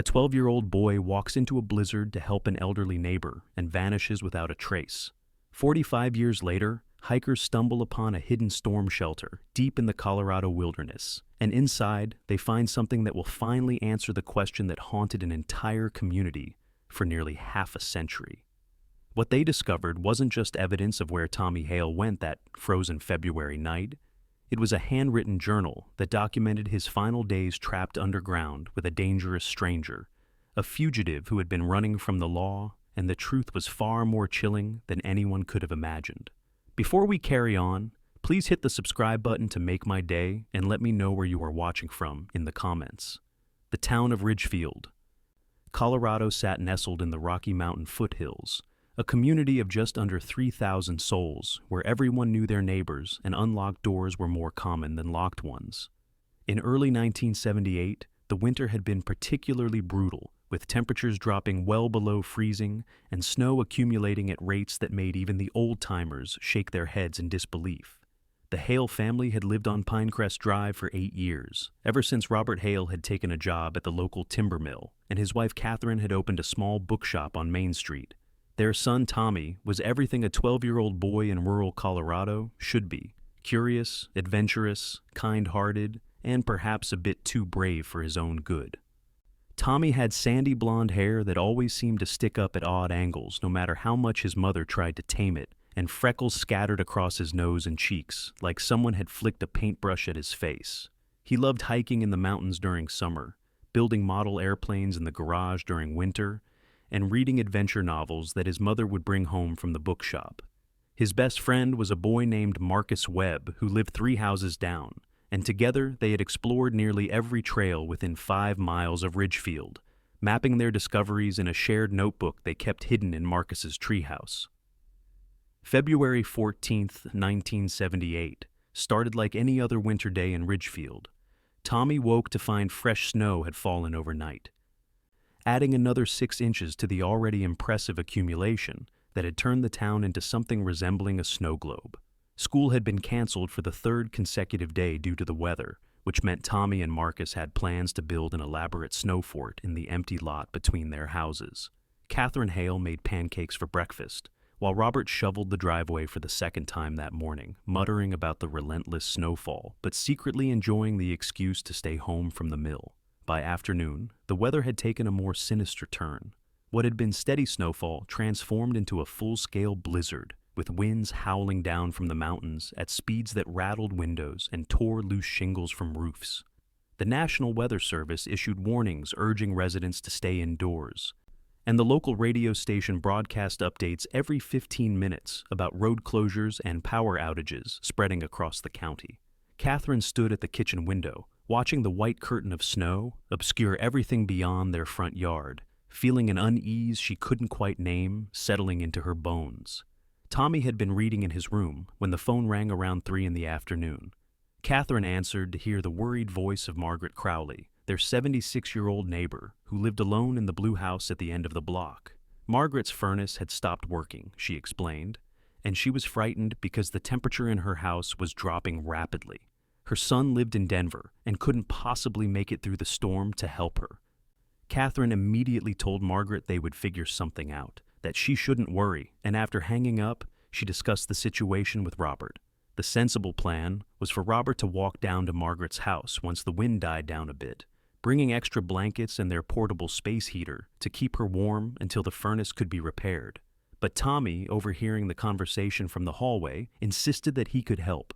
A 12-year-old boy walks into a blizzard to help an elderly neighbor and vanishes without a trace. 45 years later, hikers stumble upon a hidden storm shelter deep in the Colorado wilderness, and inside they find something that will finally answer the question that haunted an entire community for nearly half a century. What they discovered wasn't just evidence of where Tommy Hale went that frozen February night. It was a handwritten journal that documented his final days trapped underground with a dangerous stranger, a fugitive who had been running from the law, and the truth was far more chilling than anyone could have imagined. Before we carry on, please hit the subscribe button to make my day and let me know where you are watching from in the comments. The town of Ridgefield. Colorado sat nestled in the Rocky Mountain foothills, a community of just under 3,000 souls where everyone knew their neighbors and unlocked doors were more common than locked ones. In early 1978, the winter had been particularly brutal, with temperatures dropping well below freezing and snow accumulating at rates that made even the old-timers shake their heads in disbelief. The Hale family had lived on Pinecrest Drive for 8 years, ever since Robert Hale had taken a job at the local timber mill, and his wife Catherine had opened a small bookshop on Main Street. Their son Tommy was everything a 12-year-old boy in rural Colorado should be: curious, adventurous, kind-hearted, and perhaps a bit too brave for his own good. Tommy had sandy blonde hair that always seemed to stick up at odd angles no matter how much his mother tried to tame it, and freckles scattered across his nose and cheeks like someone had flicked a paintbrush at his face. He loved hiking in the mountains during summer, building model airplanes in the garage during winter, and reading adventure novels that his mother would bring home from the bookshop. His best friend was a boy named Marcus Webb who lived 3 houses down, and together they had explored nearly every trail within 5 miles of Ridgefield, mapping their discoveries in a shared notebook they kept hidden in Marcus's treehouse. February 14th, 1978, started like any other winter day in Ridgefield. Tommy woke to find fresh snow had fallen overnight, adding another 6 inches to the already impressive accumulation that had turned the town into something resembling a snow globe. School had been canceled for the 3rd consecutive day due to the weather, which meant Tommy and Marcus had plans to build an elaborate snow fort in the empty lot between their houses. Catherine Hale made pancakes for breakfast, while Robert shoveled the driveway for the 2nd time that morning, muttering about the relentless snowfall, but secretly enjoying the excuse to stay home from the mill. By afternoon, the weather had taken a more sinister turn. What had been steady snowfall transformed into a full-scale blizzard, with winds howling down from the mountains at speeds that rattled windows and tore loose shingles from roofs. The National Weather Service issued warnings urging residents to stay indoors, and the local radio station broadcast updates every 15 minutes about road closures and power outages spreading across the county. Catherine stood at the kitchen window, watching the white curtain of snow obscure everything beyond their front yard, feeling an unease she couldn't quite name settling into her bones. Tommy had been reading in his room when the phone rang around 3 in the afternoon. Catherine answered to hear the worried voice of Margaret Crowley, their 76-year-old neighbor who lived alone in the blue house at the end of the block. Margaret's furnace had stopped working, she explained, and she was frightened because the temperature in her house was dropping rapidly. Her son lived in Denver and couldn't possibly make it through the storm to help her. Catherine immediately told Margaret they would figure something out, that she shouldn't worry, and after hanging up, she discussed the situation with Robert. The sensible plan was for Robert to walk down to Margaret's house once the wind died down a bit, bringing extra blankets and their portable space heater to keep her warm until the furnace could be repaired. But Tommy, overhearing the conversation from the hallway, insisted that he could help.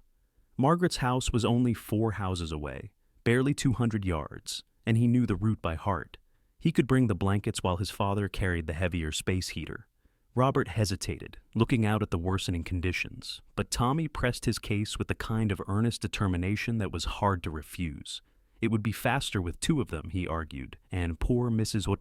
Margaret's house was only 4 houses away, barely 200 yards, and he knew the route by heart. He could bring the blankets while his father carried the heavier space heater. Robert hesitated, looking out at the worsening conditions, but Tommy pressed his case with the kind of earnest determination that was hard to refuse. It would be faster with 2 of them, he argued, and poor Mrs.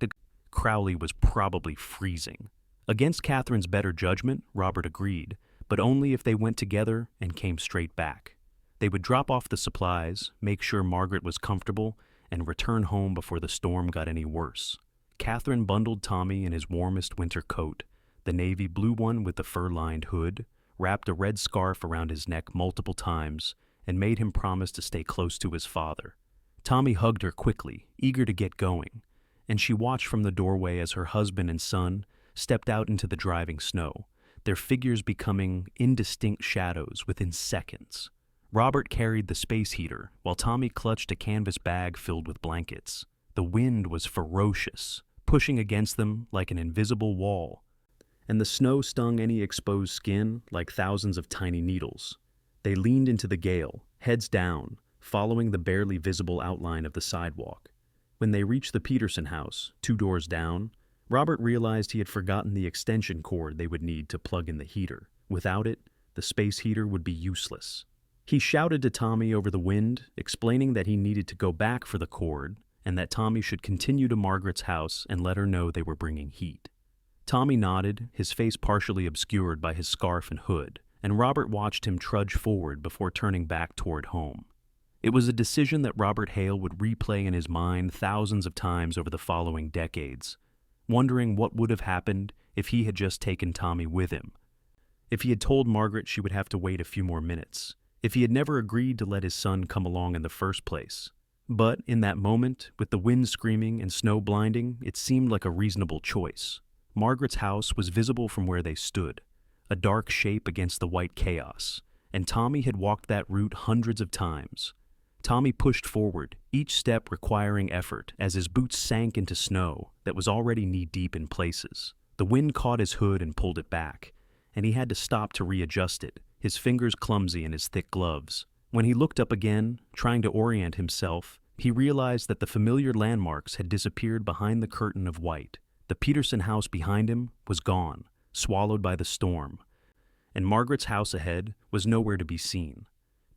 Crowley was probably freezing. Against Catherine's better judgment, Robert agreed, but only if they went together and came straight back. They would drop off the supplies, make sure Margaret was comfortable, and return home before the storm got any worse. Catherine bundled Tommy in his warmest winter coat, the navy blue one with the fur-lined hood, wrapped a red scarf around his neck multiple times, and made him promise to stay close to his father. Tommy hugged her quickly, eager to get going, and she watched from the doorway as her husband and son stepped out into the driving snow, their figures becoming indistinct shadows within seconds. Robert carried the space heater, while Tommy clutched a canvas bag filled with blankets. The wind was ferocious, pushing against them like an invisible wall, and the snow stung any exposed skin like thousands of tiny needles. They leaned into the gale, heads down, following the barely visible outline of the sidewalk. When they reached the Peterson house, 2 doors down, Robert realized he had forgotten the extension cord they would need to plug in the heater. Without it, the space heater would be useless. He shouted to Tommy over the wind, explaining that he needed to go back for the cord and that Tommy should continue to Margaret's house and let her know they were bringing heat. Tommy nodded, his face partially obscured by his scarf and hood, and Robert watched him trudge forward before turning back toward home. It was a decision that Robert Hale would replay in his mind thousands of times over the following decades, wondering what would have happened if he had just taken Tommy with him. If he had told Margaret she would have to wait a few more minutes. If he had never agreed to let his son come along in the first place. But in that moment, with the wind screaming and snow blinding, it seemed like a reasonable choice. Margaret's house was visible from where they stood, a dark shape against the white chaos, and Tommy had walked that route hundreds of times. Tommy pushed forward, each step requiring effort as his boots sank into snow that was already knee-deep in places. The wind caught his hood and pulled it back, and he had to stop to readjust it, his fingers clumsy in his thick gloves. When he looked up again, trying to orient himself, he realized that the familiar landmarks had disappeared behind the curtain of white. The Peterson house behind him was gone, swallowed by the storm, and Margaret's house ahead was nowhere to be seen.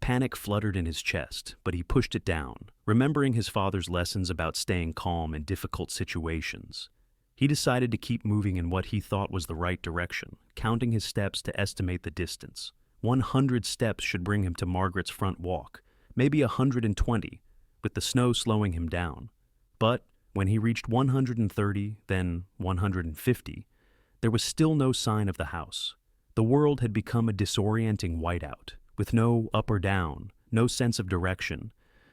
Panic fluttered in his chest, but he pushed it down, remembering his father's lessons about staying calm in difficult situations. He decided to keep moving in what he thought was the right direction, counting his steps to estimate the distance. 100 steps should bring him to Margaret's front walk, maybe 120, with the snow slowing him down. But when he reached 130, then 150, there was still no sign of the house. The world had become a disorienting whiteout, with no up or down, no sense of direction,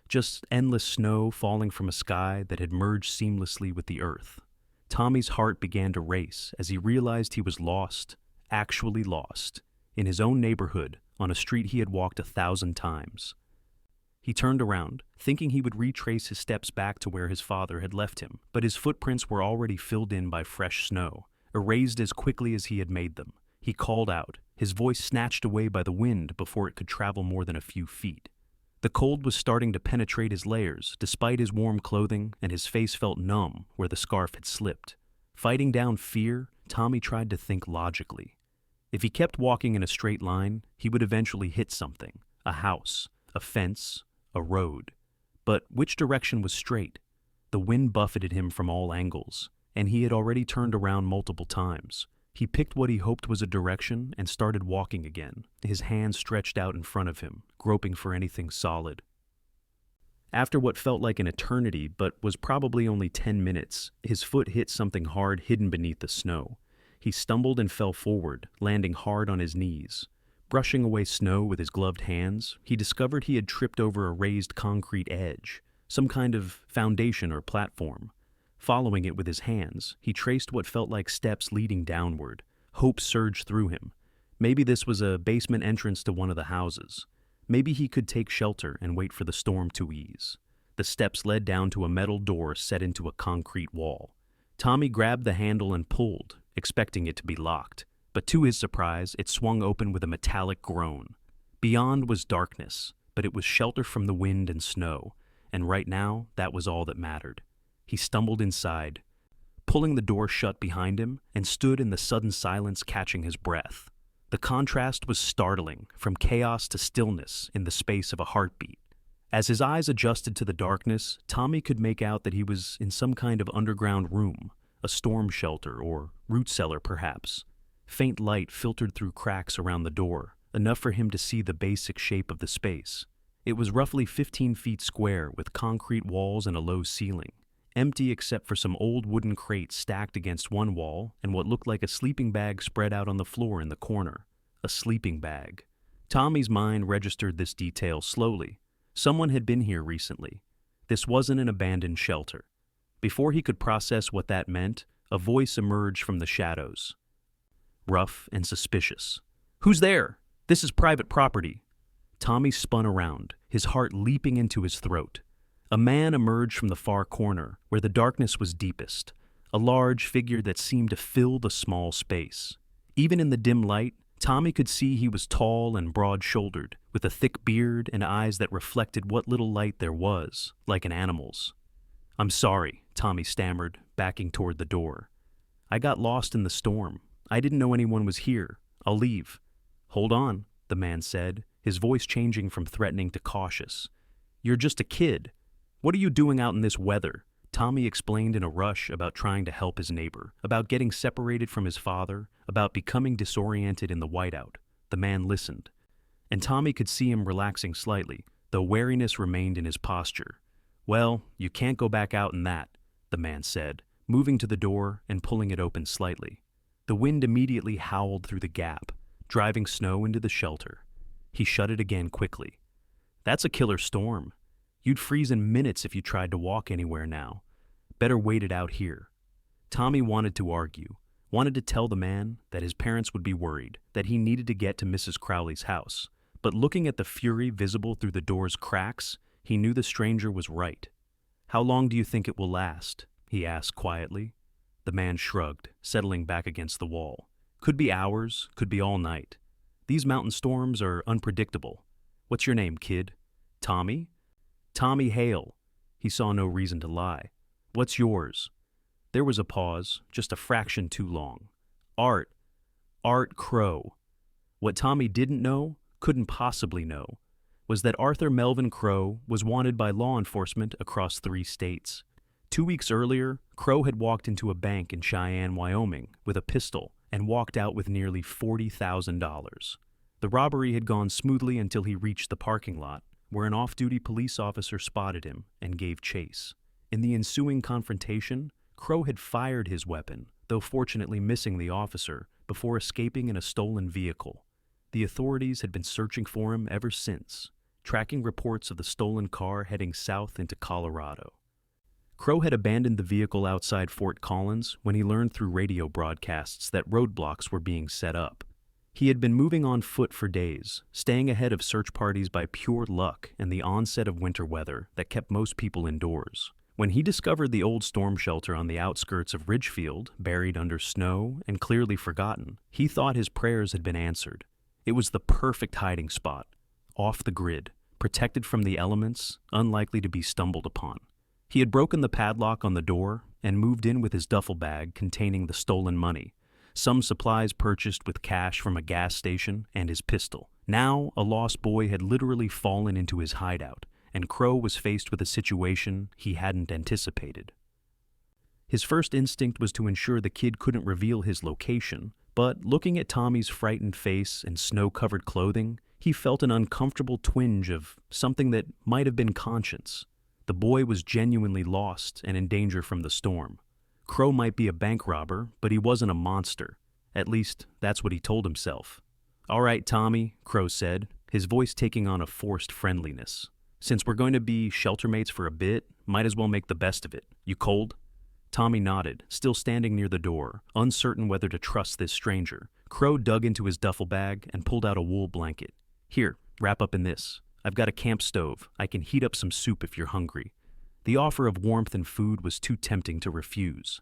just endless snow falling from a sky that had merged seamlessly with the earth. Tommy's heart began to race as he realized he was lost, actually lost, in his own neighborhood, on a street he had walked 1,000 times. He turned around, thinking he would retrace his steps back to where his father had left him, but his footprints were already filled in by fresh snow, erased as quickly as he had made them. He called out, his voice snatched away by the wind before it could travel more than a few feet. The cold was starting to penetrate his layers, despite his warm clothing, and his face felt numb where the scarf had slipped. Fighting down fear, Tommy tried to think logically. If he kept walking in a straight line, he would eventually hit something, a house, a fence, a road. But which direction was straight? The wind buffeted him from all angles, and he had already turned around multiple times. He picked what he hoped was a direction and started walking again, his hands stretched out in front of him, groping for anything solid. After what felt like an eternity but was probably only 10 minutes, his foot hit something hard hidden beneath the snow. He stumbled and fell forward, landing hard on his knees. Brushing away snow with his gloved hands, he discovered he had tripped over a raised concrete edge, some kind of foundation or platform. Following it with his hands, he traced what felt like steps leading downward. Hope surged through him. Maybe this was a basement entrance to one of the houses. Maybe he could take shelter and wait for the storm to ease. The steps led down to a metal door set into a concrete wall. Tommy grabbed the handle and pulled, expecting it to be locked. But to his surprise, it swung open with a metallic groan. Beyond was darkness, but it was shelter from the wind and snow, and right now, that was all that mattered. He stumbled inside, pulling the door shut behind him, and stood in the sudden silence, catching his breath. The contrast was startling, from chaos to stillness in the space of a heartbeat. As his eyes adjusted to the darkness, Tommy could make out that he was in some kind of underground room, a storm shelter or root cellar perhaps. Faint light filtered through cracks around the door, enough for him to see the basic shape of the space. It was roughly 15 feet square with concrete walls and a low ceiling. Empty except for some old wooden crates stacked against one wall and what looked like a sleeping bag spread out on the floor in the corner. A sleeping bag. Tommy's mind registered this detail slowly. Someone had been here recently. This wasn't an abandoned shelter. Before he could process what that meant, a voice emerged from the shadows, rough and suspicious. "Who's there? This is private property." Tommy spun around, his heart leaping into his throat. A man emerged from the far corner, where the darkness was deepest, a large figure that seemed to fill the small space. Even in the dim light, Tommy could see he was tall and broad-shouldered, with a thick beard and eyes that reflected what little light there was, like an animal's. "I'm sorry," Tommy stammered, backing toward the door. "I got lost in the storm. I didn't know anyone was here. I'll leave." "Hold on," the man said, his voice changing from threatening to cautious. "You're just a kid. What are you doing out in this weather?" Tommy explained in a rush about trying to help his neighbor, about getting separated from his father, about becoming disoriented in the whiteout. The man listened, and Tommy could see him relaxing slightly, though wariness remained in his posture. "Well, you can't go back out in that," the man said, moving to the door and pulling it open slightly. The wind immediately howled through the gap, driving snow into the shelter. He shut it again quickly. "That's a killer storm. You'd freeze in minutes if you tried to walk anywhere now. Better wait it out here." Tommy wanted to argue, wanted to tell the man that his parents would be worried, that he needed to get to Mrs. Crowley's house. But looking at the fury visible through the door's cracks, he knew the stranger was right. "How long do you think it will last?" he asked quietly. The man shrugged, settling back against the wall. "Could be hours, could be all night. These mountain storms are unpredictable. What's your name, kid?" "Tommy?" "Tommy Hale." He saw no reason to lie. "What's yours?" There was a pause, just a fraction too long. Art Crowe." What Tommy didn't know, couldn't possibly know, was that Arthur Melvin Crowe was wanted by law enforcement across 3 states. 2 weeks earlier, Crowe had walked into a bank in Cheyenne, Wyoming, with a pistol and walked out with nearly $40,000. The robbery had gone smoothly until he reached the parking lot, where an off-duty police officer spotted him and gave chase. In the ensuing confrontation, Crowe had fired his weapon, though fortunately missing the officer, before escaping in a stolen vehicle. The authorities had been searching for him ever since, tracking reports of the stolen car heading south into Colorado. Crowe had abandoned the vehicle outside Fort Collins when he learned through radio broadcasts that roadblocks were being set up. He had been moving on foot for days, staying ahead of search parties by pure luck and the onset of winter weather that kept most people indoors. When he discovered the old storm shelter on the outskirts of Ridgefield, buried under snow and clearly forgotten, he thought his prayers had been answered. It was the perfect hiding spot, off the grid, protected from the elements, unlikely to be stumbled upon. He had broken the padlock on the door and moved in with his duffel bag containing the stolen money, some supplies purchased with cash from a gas station, and his pistol. Now, a lost boy had literally fallen into his hideout, and Crowe was faced with a situation he hadn't anticipated. His first instinct was to ensure the kid couldn't reveal his location, but looking at Tommy's frightened face and snow-covered clothing, he felt an uncomfortable twinge of something that might have been conscience. The boy was genuinely lost and in danger from the storm. Crowe might be a bank robber, but he wasn't a monster. At least, that's what he told himself. "All right, Tommy," Crowe said, his voice taking on a forced friendliness. "Since we're going to be shelter mates for a bit, might as well make the best of it. You cold?" Tommy nodded, still standing near the door, uncertain whether to trust this stranger. Crowe dug into his duffel bag and pulled out a wool blanket. "Here, wrap up in this. I've got a camp stove. I can heat up some soup if you're hungry." The offer of warmth and food was too tempting to refuse.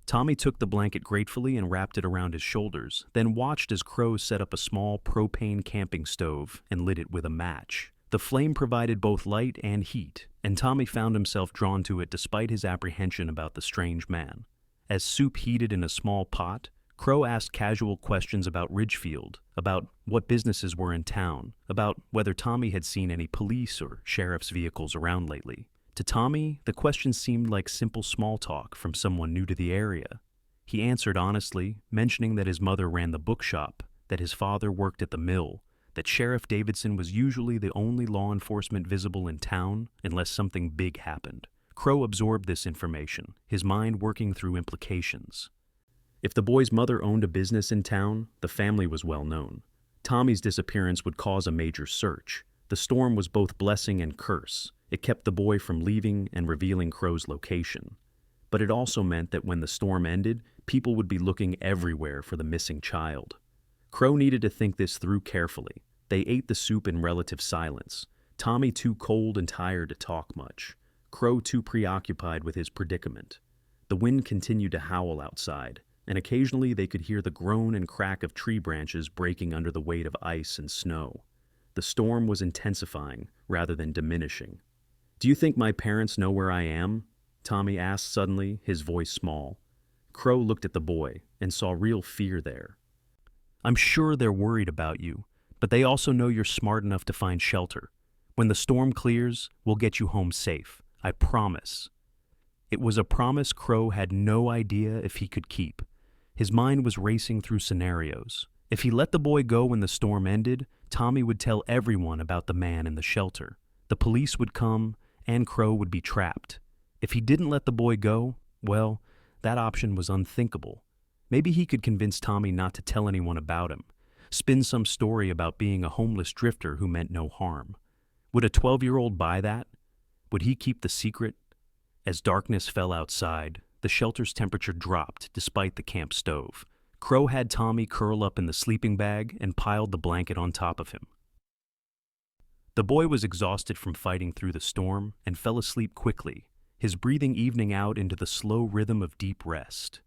Tommy took the blanket gratefully and wrapped it around his shoulders, then watched as Crowe set up a small propane camping stove and lit it with a match. The flame provided both light and heat, and Tommy found himself drawn to it despite his apprehension about the strange man. As soup heated in a small pot, Crowe asked casual questions about Ridgefield, about what businesses were in town, about whether Tommy had seen any police or sheriff's vehicles around lately. To Tommy, the questions seemed like simple small talk from someone new to the area. He answered honestly, mentioning that his mother ran the bookshop, that his father worked at the mill, that Sheriff Davidson was usually the only law enforcement visible in town unless something big happened. Crowe absorbed this information, his mind working through implications. If the boy's mother owned a business in town, the family was well known. Tommy's disappearance would cause a major search. The storm was both blessing and curse. It kept the boy from leaving and revealing Crowe's location. But it also meant that when the storm ended, people would be looking everywhere for the missing child. Crowe needed to think this through carefully. They ate the soup in relative silence. Tommy too cold and tired to talk much. Crowe too preoccupied with his predicament. The wind continued to howl outside, and occasionally they could hear the groan and crack of tree branches breaking under the weight of ice and snow. The storm was intensifying rather than diminishing. "Do you think my parents know where I am?" Tommy asked suddenly, his voice small. Crowe looked at the boy and saw real fear there. "I'm sure they're worried about you, but they also know you're smart enough to find shelter. When the storm clears, we'll get you home safe. I promise." It was a promise Crowe had no idea if he could keep. His mind was racing through scenarios. If he let the boy go when the storm ended, Tommy would tell everyone about the man in the shelter. The police would come, and Crowe would be trapped. If he didn't let the boy go, well, that option was unthinkable. Maybe he could convince Tommy not to tell anyone about him, spin some story about being a homeless drifter who meant no harm. Would a 12-year-old buy that? Would he keep the secret? As darkness fell outside, the shelter's temperature dropped despite the camp stove. Crowe had Tommy curl up in the sleeping bag and piled the blanket on top of him. The boy was exhausted from fighting through the storm and fell asleep quickly, his breathing evening out into the slow rhythm of deep rest.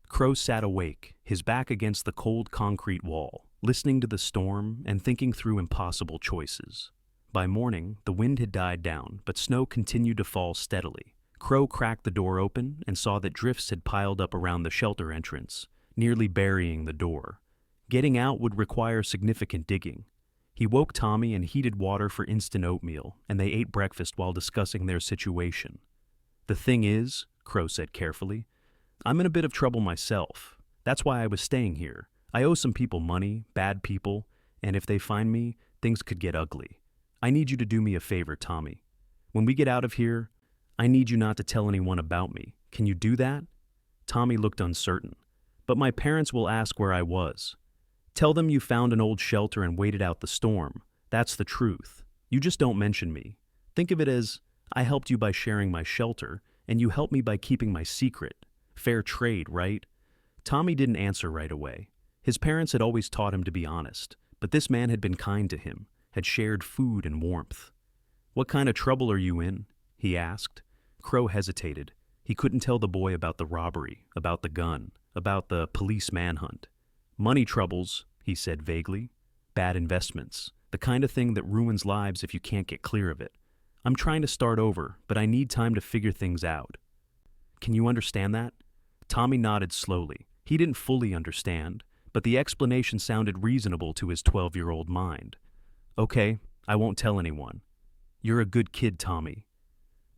Crowe sat awake, his back against the cold concrete wall, listening to the storm and thinking through impossible choices. By morning, the wind had died down, but snow continued to fall steadily. Crowe cracked the door open and saw that drifts had piled up around the shelter entrance, nearly burying the door. Getting out would require significant digging. He woke Tommy and heated water for instant oatmeal, and they ate breakfast while discussing their situation. "The thing is," Crowe said carefully, "I'm in a bit of trouble myself. That's why I was staying here. I owe some people money, bad people, and if they find me, things could get ugly. I need you to do me a favor, Tommy. When we get out of here, I need you not to tell anyone about me. Can you do that?" Tommy looked uncertain. "But my parents will ask where I was." "Tell them you found an old shelter and waited out the storm. That's the truth. You just don't mention me. Think of it as I helped you by sharing my shelter, and you helped me by keeping my secret. Fair trade, right?" Tommy didn't answer right away. His parents had always taught him to be honest, but this man had been kind to him, had shared food and warmth. "What kind of trouble are you in?" he asked. Crowe hesitated. He couldn't tell the boy about the robbery, about the gun, about the police manhunt. "Money troubles," he said vaguely. "Bad investments. The kind of thing that ruins lives if you can't get clear of it. I'm trying to start over, but I need time to figure things out." "Can you understand that?" Tommy nodded slowly. He didn't fully understand, but the explanation sounded reasonable to his 12-year-old mind. "Okay, I won't tell anyone. You're a good kid, Tommy."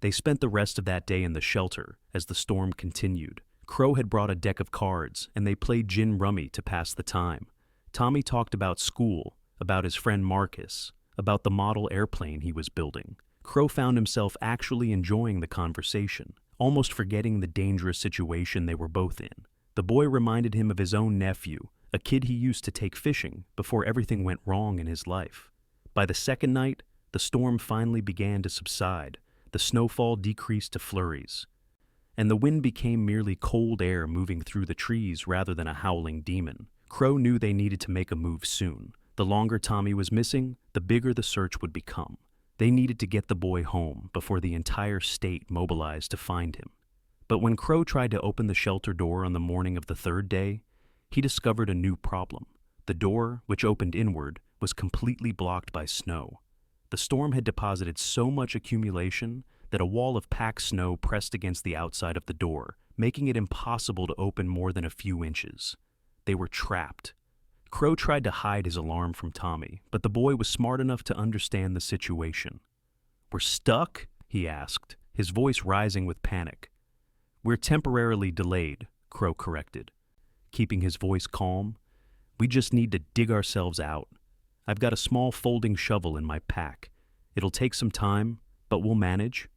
They spent the rest of that day in the shelter as the storm continued. Crowe had brought a deck of cards, and they played gin rummy to pass the time. Tommy talked about school, about his friend Marcus, about the model airplane he was building. Crowe found himself actually enjoying the conversation, almost forgetting the dangerous situation they were both in. The boy reminded him of his own nephew, a kid he used to take fishing before everything went wrong in his life. By the second night, the storm finally began to subside. The snowfall decreased to flurries, and the wind became merely cold air moving through the trees rather than a howling demon. Crowe knew they needed to make a move soon. The longer Tommy was missing, the bigger the search would become. They needed to get the boy home before the entire state mobilized to find him. But when Crowe tried to open the shelter door on the morning of the third day, he discovered a new problem. The door, which opened inward, was completely blocked by snow. The storm had deposited so much accumulation that a wall of packed snow pressed against the outside of the door, making it impossible to open more than a few inches. They were trapped. Crowe tried to hide his alarm from Tommy, but the boy was smart enough to understand the situation. "We're stuck?" he asked, his voice rising with panic. "We're temporarily delayed," Crowe corrected, keeping his voice calm. "We just need to dig ourselves out. I've got a small folding shovel in my pack. It'll take some time, but we'll manage."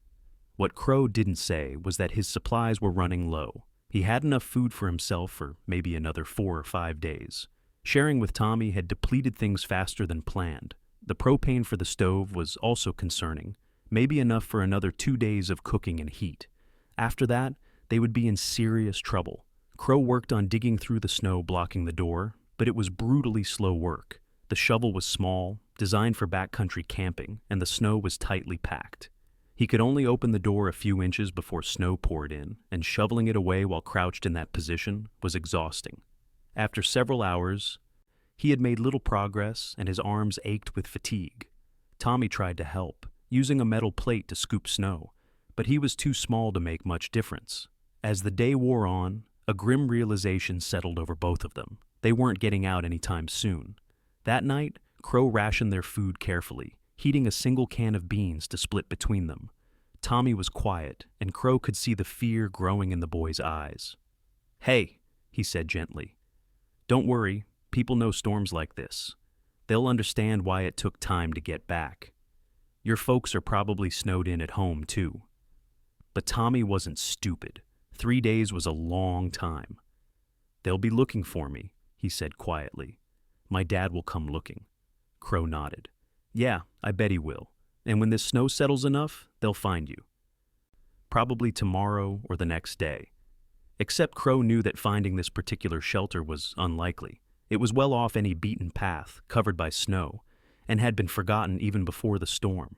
What Crowe didn't say was that his supplies were running low. He had enough food for himself for maybe another 4 or 5 days. Sharing with Tommy had depleted things faster than planned. The propane for the stove was also concerning, maybe enough for another 2 days of cooking and heat. After that, they would be in serious trouble. Crowe worked on digging through the snow blocking the door, but it was brutally slow work. The shovel was small, designed for backcountry camping, and the snow was tightly packed. He could only open the door a few inches before snow poured in, and shoveling it away while crouched in that position was exhausting. After several hours, he had made little progress and his arms ached with fatigue. Tommy tried to help, using a metal plate to scoop snow, but he was too small to make much difference. As the day wore on, a grim realization settled over both of them. They weren't getting out anytime soon. That night, Crowe rationed their food carefully, heating a single can of beans to split between them. Tommy was quiet, and Crowe could see the fear growing in the boy's eyes. "Hey," he said gently. "Don't worry, people know storms like this. They'll understand why it took time to get back. Your folks are probably snowed in at home, too." But Tommy wasn't stupid. 3 days was a long time. "They'll be looking for me," he said quietly. "My dad will come looking." Crowe nodded. "Yeah, I bet he will. And when this snow settles enough, they'll find you. Probably tomorrow or the next day." Except Crowe knew that finding this particular shelter was unlikely. It was well off any beaten path, covered by snow, and had been forgotten even before the storm.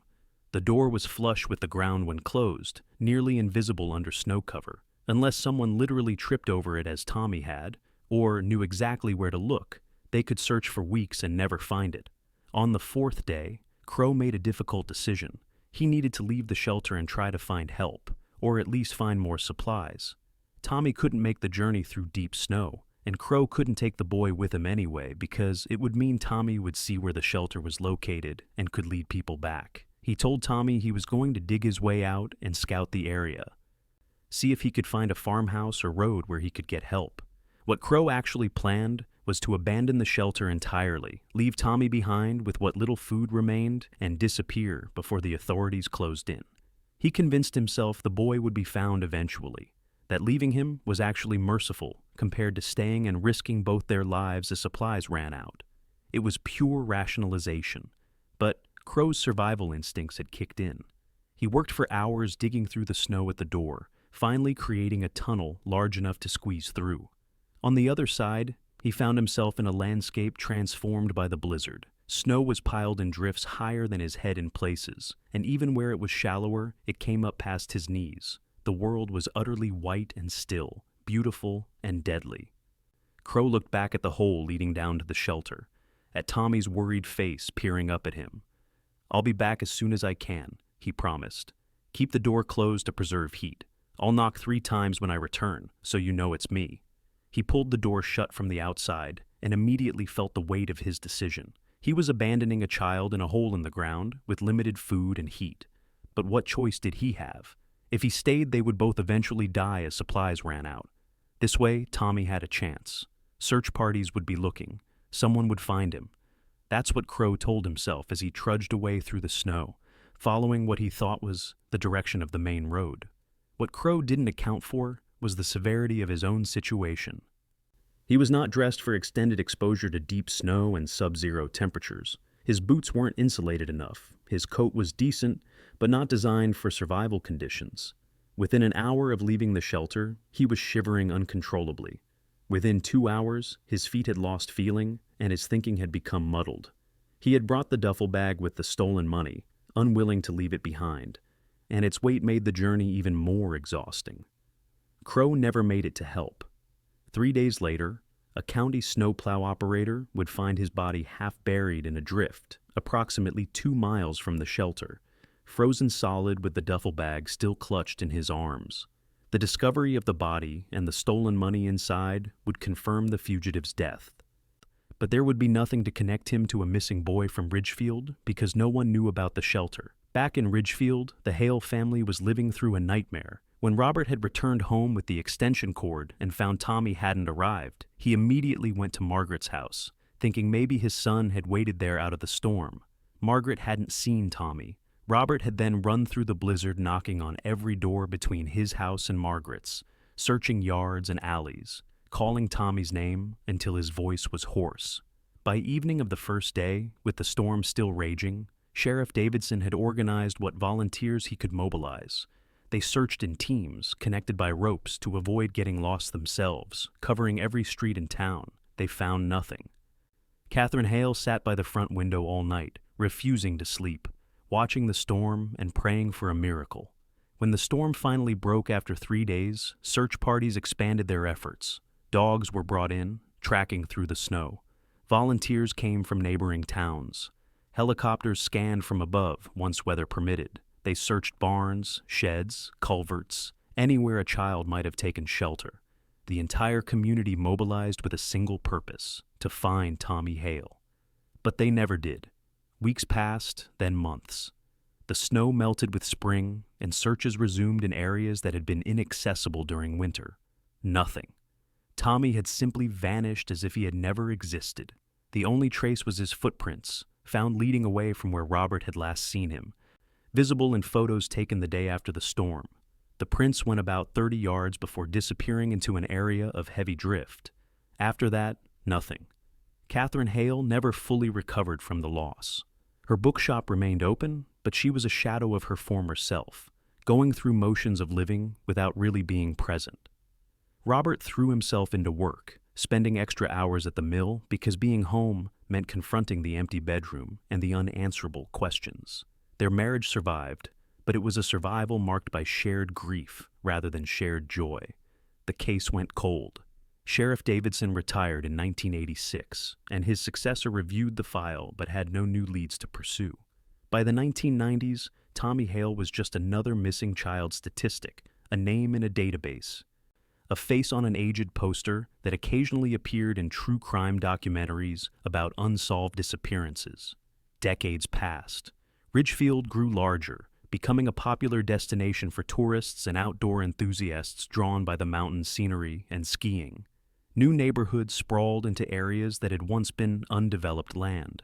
The door was flush with the ground when closed, nearly invisible under snow cover, unless someone literally tripped over it as Tommy had, or knew exactly where to look. They could search for weeks and never find it. On the 4th day, Crowe made a difficult decision. He needed to leave the shelter and try to find help, or at least find more supplies. Tommy couldn't make the journey through deep snow, and Crowe couldn't take the boy with him anyway because it would mean Tommy would see where the shelter was located and could lead people back. He told Tommy he was going to dig his way out and scout the area, see if he could find a farmhouse or road where he could get help. What Crowe actually planned was to abandon the shelter entirely, leave Tommy behind with what little food remained, and disappear before the authorities closed in. He convinced himself the boy would be found eventually, that leaving him was actually merciful compared to staying and risking both their lives as supplies ran out. It was pure rationalization, but Crowe's survival instincts had kicked in. He worked for hours digging through the snow at the door, finally creating a tunnel large enough to squeeze through. On the other side, he found himself in a landscape transformed by the blizzard. Snow was piled in drifts higher than his head in places, and even where it was shallower, it came up past his knees. The world was utterly white and still, beautiful and deadly. Crowe looked back at the hole leading down to the shelter, at Tommy's worried face peering up at him. "I'll be back as soon as I can," he promised. "Keep the door closed to preserve heat. I'll knock 3 times when I return, so you know it's me." He pulled the door shut from the outside and immediately felt the weight of his decision. He was abandoning a child in a hole in the ground with limited food and heat. But what choice did he have? If he stayed, they would both eventually die as supplies ran out. This way, Tommy had a chance. Search parties would be looking. Someone would find him. That's what Crowe told himself as he trudged away through the snow, following what he thought was the direction of the main road. What Crowe didn't account for was the severity of his own situation. He was not dressed for extended exposure to deep snow and sub-zero temperatures. His boots weren't insulated enough. His coat was decent, but not designed for survival conditions. Within an hour of leaving the shelter, he was shivering uncontrollably. Within 2 hours, his feet had lost feeling, and his thinking had become muddled. He had brought the duffel bag with the stolen money, unwilling to leave it behind, and its weight made the journey even more exhausting. Crowe never made it to help. 3 days later, a county snowplow operator would find his body half buried in a drift, approximately 2 miles from the shelter, frozen solid with the duffel bag still clutched in his arms. The discovery of the body and the stolen money inside would confirm the fugitive's death. But there would be nothing to connect him to a missing boy from Ridgefield because no one knew about the shelter. Back in Ridgefield, the Hale family was living through a nightmare. When Robert had returned home with the extension cord and found Tommy hadn't arrived, he immediately went to Margaret's house, thinking maybe his son had waited there out of the storm. Margaret hadn't seen Tommy. Robert had then run through the blizzard, knocking on every door between his house and Margaret's, searching yards and alleys, calling Tommy's name until his voice was hoarse. By evening of the first day, with the storm still raging, Sheriff Davidson had organized what volunteers he could mobilize. They searched in teams, connected by ropes to avoid getting lost themselves, covering every street in town. They found nothing. Catherine Hale sat by the front window all night, refusing to sleep, watching the storm and praying for a miracle. When the storm finally broke after 3 days, search parties expanded their efforts. Dogs were brought in, tracking through the snow. Volunteers came from neighboring towns. Helicopters scanned from above once weather permitted. They searched barns, sheds, culverts, anywhere a child might have taken shelter. The entire community mobilized with a single purpose: to find Tommy Hale. But they never did. Weeks passed, then months. The snow melted with spring, and searches resumed in areas that had been inaccessible during winter. Nothing. Tommy had simply vanished as if he had never existed. The only trace was his footprints, found leading away from where Robert had last seen him, visible in photos taken the day after the storm. The prints went about 30 yards before disappearing into an area of heavy drift. After that, nothing. Catherine Hale never fully recovered from the loss. Her bookshop remained open, but she was a shadow of her former self, going through motions of living without really being present. Robert threw himself into work, spending extra hours at the mill because being home meant confronting the empty bedroom and the unanswerable questions. Their marriage survived, but it was a survival marked by shared grief rather than shared joy. The case went cold. Sheriff Davidson retired in 1986, and his successor reviewed the file but had no new leads to pursue. By the 1990s, Tommy Hale was just another missing child statistic, a name in a database, a face on an aged poster that occasionally appeared in true crime documentaries about unsolved disappearances. Decades passed. Ridgefield grew larger, becoming a popular destination for tourists and outdoor enthusiasts drawn by the mountain scenery and skiing. New neighborhoods sprawled into areas that had once been undeveloped land.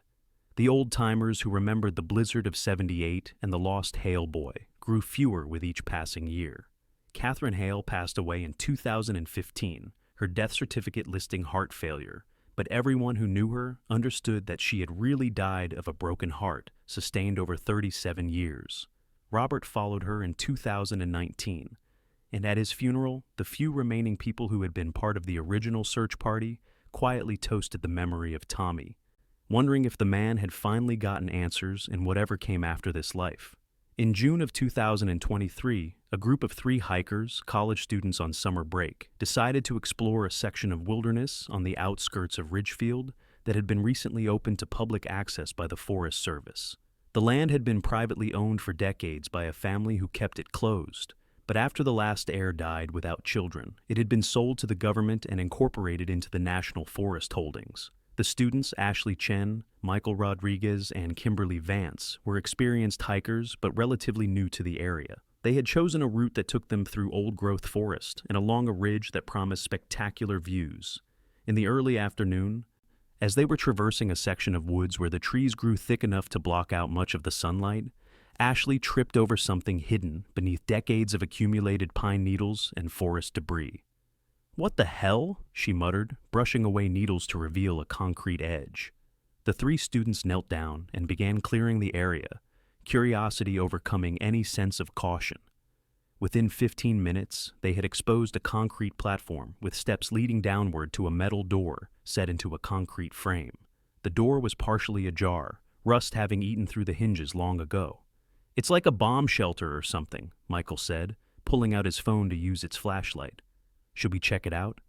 The old-timers who remembered the blizzard of '78 and the lost Hale boy grew fewer with each passing year. Catherine Hale passed away in 2015, her death certificate listing heart failure, but everyone who knew her understood that she had really died of a broken heart sustained over 37 years. Robert followed her in 2019, and at his funeral, the few remaining people who had been part of the original search party quietly toasted the memory of Tommy, wondering if the man had finally gotten answers in whatever came after this life. In June of 2023, a group of 3 hikers, college students on summer break, decided to explore a section of wilderness on the outskirts of Ridgefield that had been recently opened to public access by the Forest Service. The land had been privately owned for decades by a family who kept it closed, but after the last heir died without children, it had been sold to the government and incorporated into the National Forest holdings. The students, Ashley Chen, Michael Rodriguez, and Kimberly Vance, were experienced hikers but relatively new to the area. They had chosen a route that took them through old-growth forest and along a ridge that promised spectacular views. In the early afternoon, as they were traversing a section of woods where the trees grew thick enough to block out much of the sunlight, Ashley tripped over something hidden beneath decades of accumulated pine needles and forest debris. "What the hell?" she muttered, brushing away needles to reveal a concrete edge. The 3 students knelt down and began clearing the area, curiosity overcoming any sense of caution. Within 15 minutes, they had exposed a concrete platform with steps leading downward to a metal door set into a concrete frame. The door was partially ajar, rust having eaten through the hinges long ago. "It's like a bomb shelter or something," Michael said, pulling out his phone to use its flashlight. "Should we check it out?"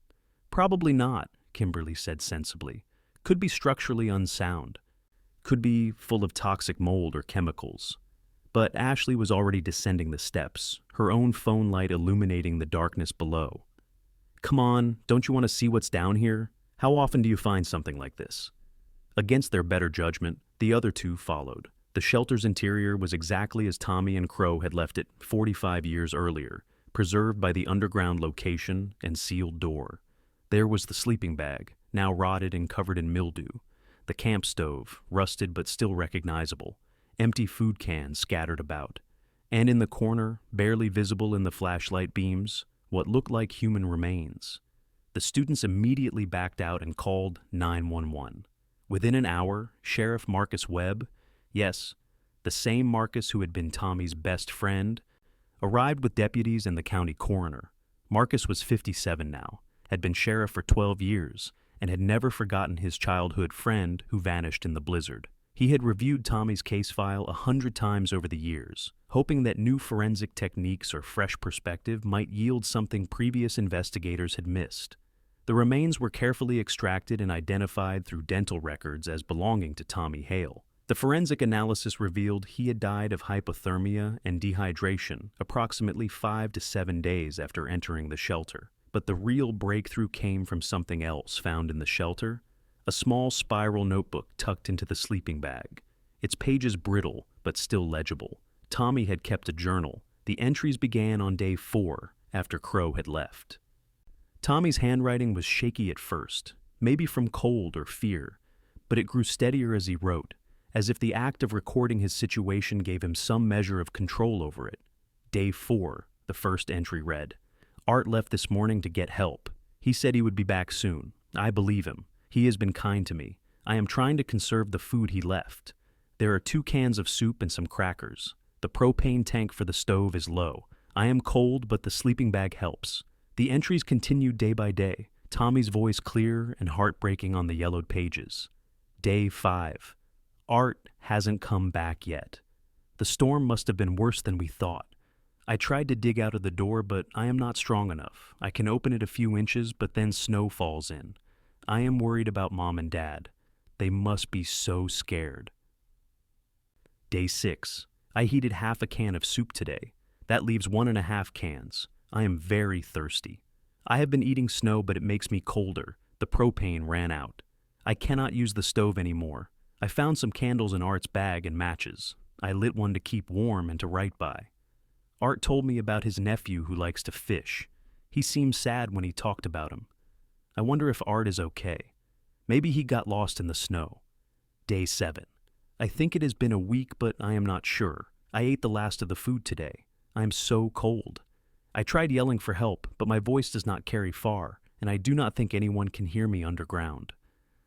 "Probably not," Kimberly said sensibly. "Could be structurally unsound. Could be full of toxic mold or chemicals." But Ashley was already descending the steps, her own phone light illuminating the darkness below. "Come on, don't you want to see what's down here? How often do you find something like this?" Against their better judgment, the other 2 followed. The shelter's interior was exactly as Tommy and Crowe had left it 45 years earlier, preserved by the underground location and sealed door. There was the sleeping bag, now rotted and covered in mildew, the camp stove, rusted but still recognizable, empty food cans scattered about, and in the corner, barely visible in the flashlight beams, what looked like human remains. The students immediately backed out and called 911. Within an hour, Sheriff Marcus Webb, yes, the same Marcus who had been Tommy's best friend, arrived with deputies and the county coroner. Marcus was 57 now, had been sheriff for 12 years, and had never forgotten his childhood friend who vanished in the blizzard. He had reviewed Tommy's case file 100 times over the years, hoping that new forensic techniques or fresh perspective might yield something previous investigators had missed. The remains were carefully extracted and identified through dental records as belonging to Tommy Hale. The forensic analysis revealed he had died of hypothermia and dehydration approximately 5 to 7 days after entering the shelter. But the real breakthrough came from something else found in the shelter: a small spiral notebook tucked into the sleeping bag. Its pages brittle, but still legible. Tommy had kept a journal. The entries began on day 4, after Crowe had left. Tommy's handwriting was shaky at first, maybe from cold or fear, but it grew steadier as he wrote, as if the act of recording his situation gave him some measure of control over it. Day 4, the first entry read: Art left this morning to get help. He said he would be back soon. I believe him. He has been kind to me. I am trying to conserve the food he left. There are 2 cans of soup and some crackers. The propane tank for the stove is low. I am cold, but the sleeping bag helps. The entries continued day by day, Tommy's voice clear and heartbreaking on the yellowed pages. Day 5. Art hasn't come back yet. The storm must have been worse than we thought. I tried to dig out of the door, but I am not strong enough. I can open it a few inches, but then snow falls in. I am worried about Mom and Dad. They must be so scared. Day 6. I heated half a can of soup today. That leaves 1.5 cans. I am very thirsty. I have been eating snow, but it makes me colder. The propane ran out. I cannot use the stove anymore. I found some candles in Art's bag and matches. I lit one to keep warm and to write by. Art told me about his nephew who likes to fish. He seemed sad when he talked about him. I wonder if Art is okay. Maybe he got lost in the snow. Day 7. I think it has been a week, but I am not sure. I ate the last of the food today. I am so cold. I tried yelling for help, but my voice does not carry far, and I do not think anyone can hear me underground.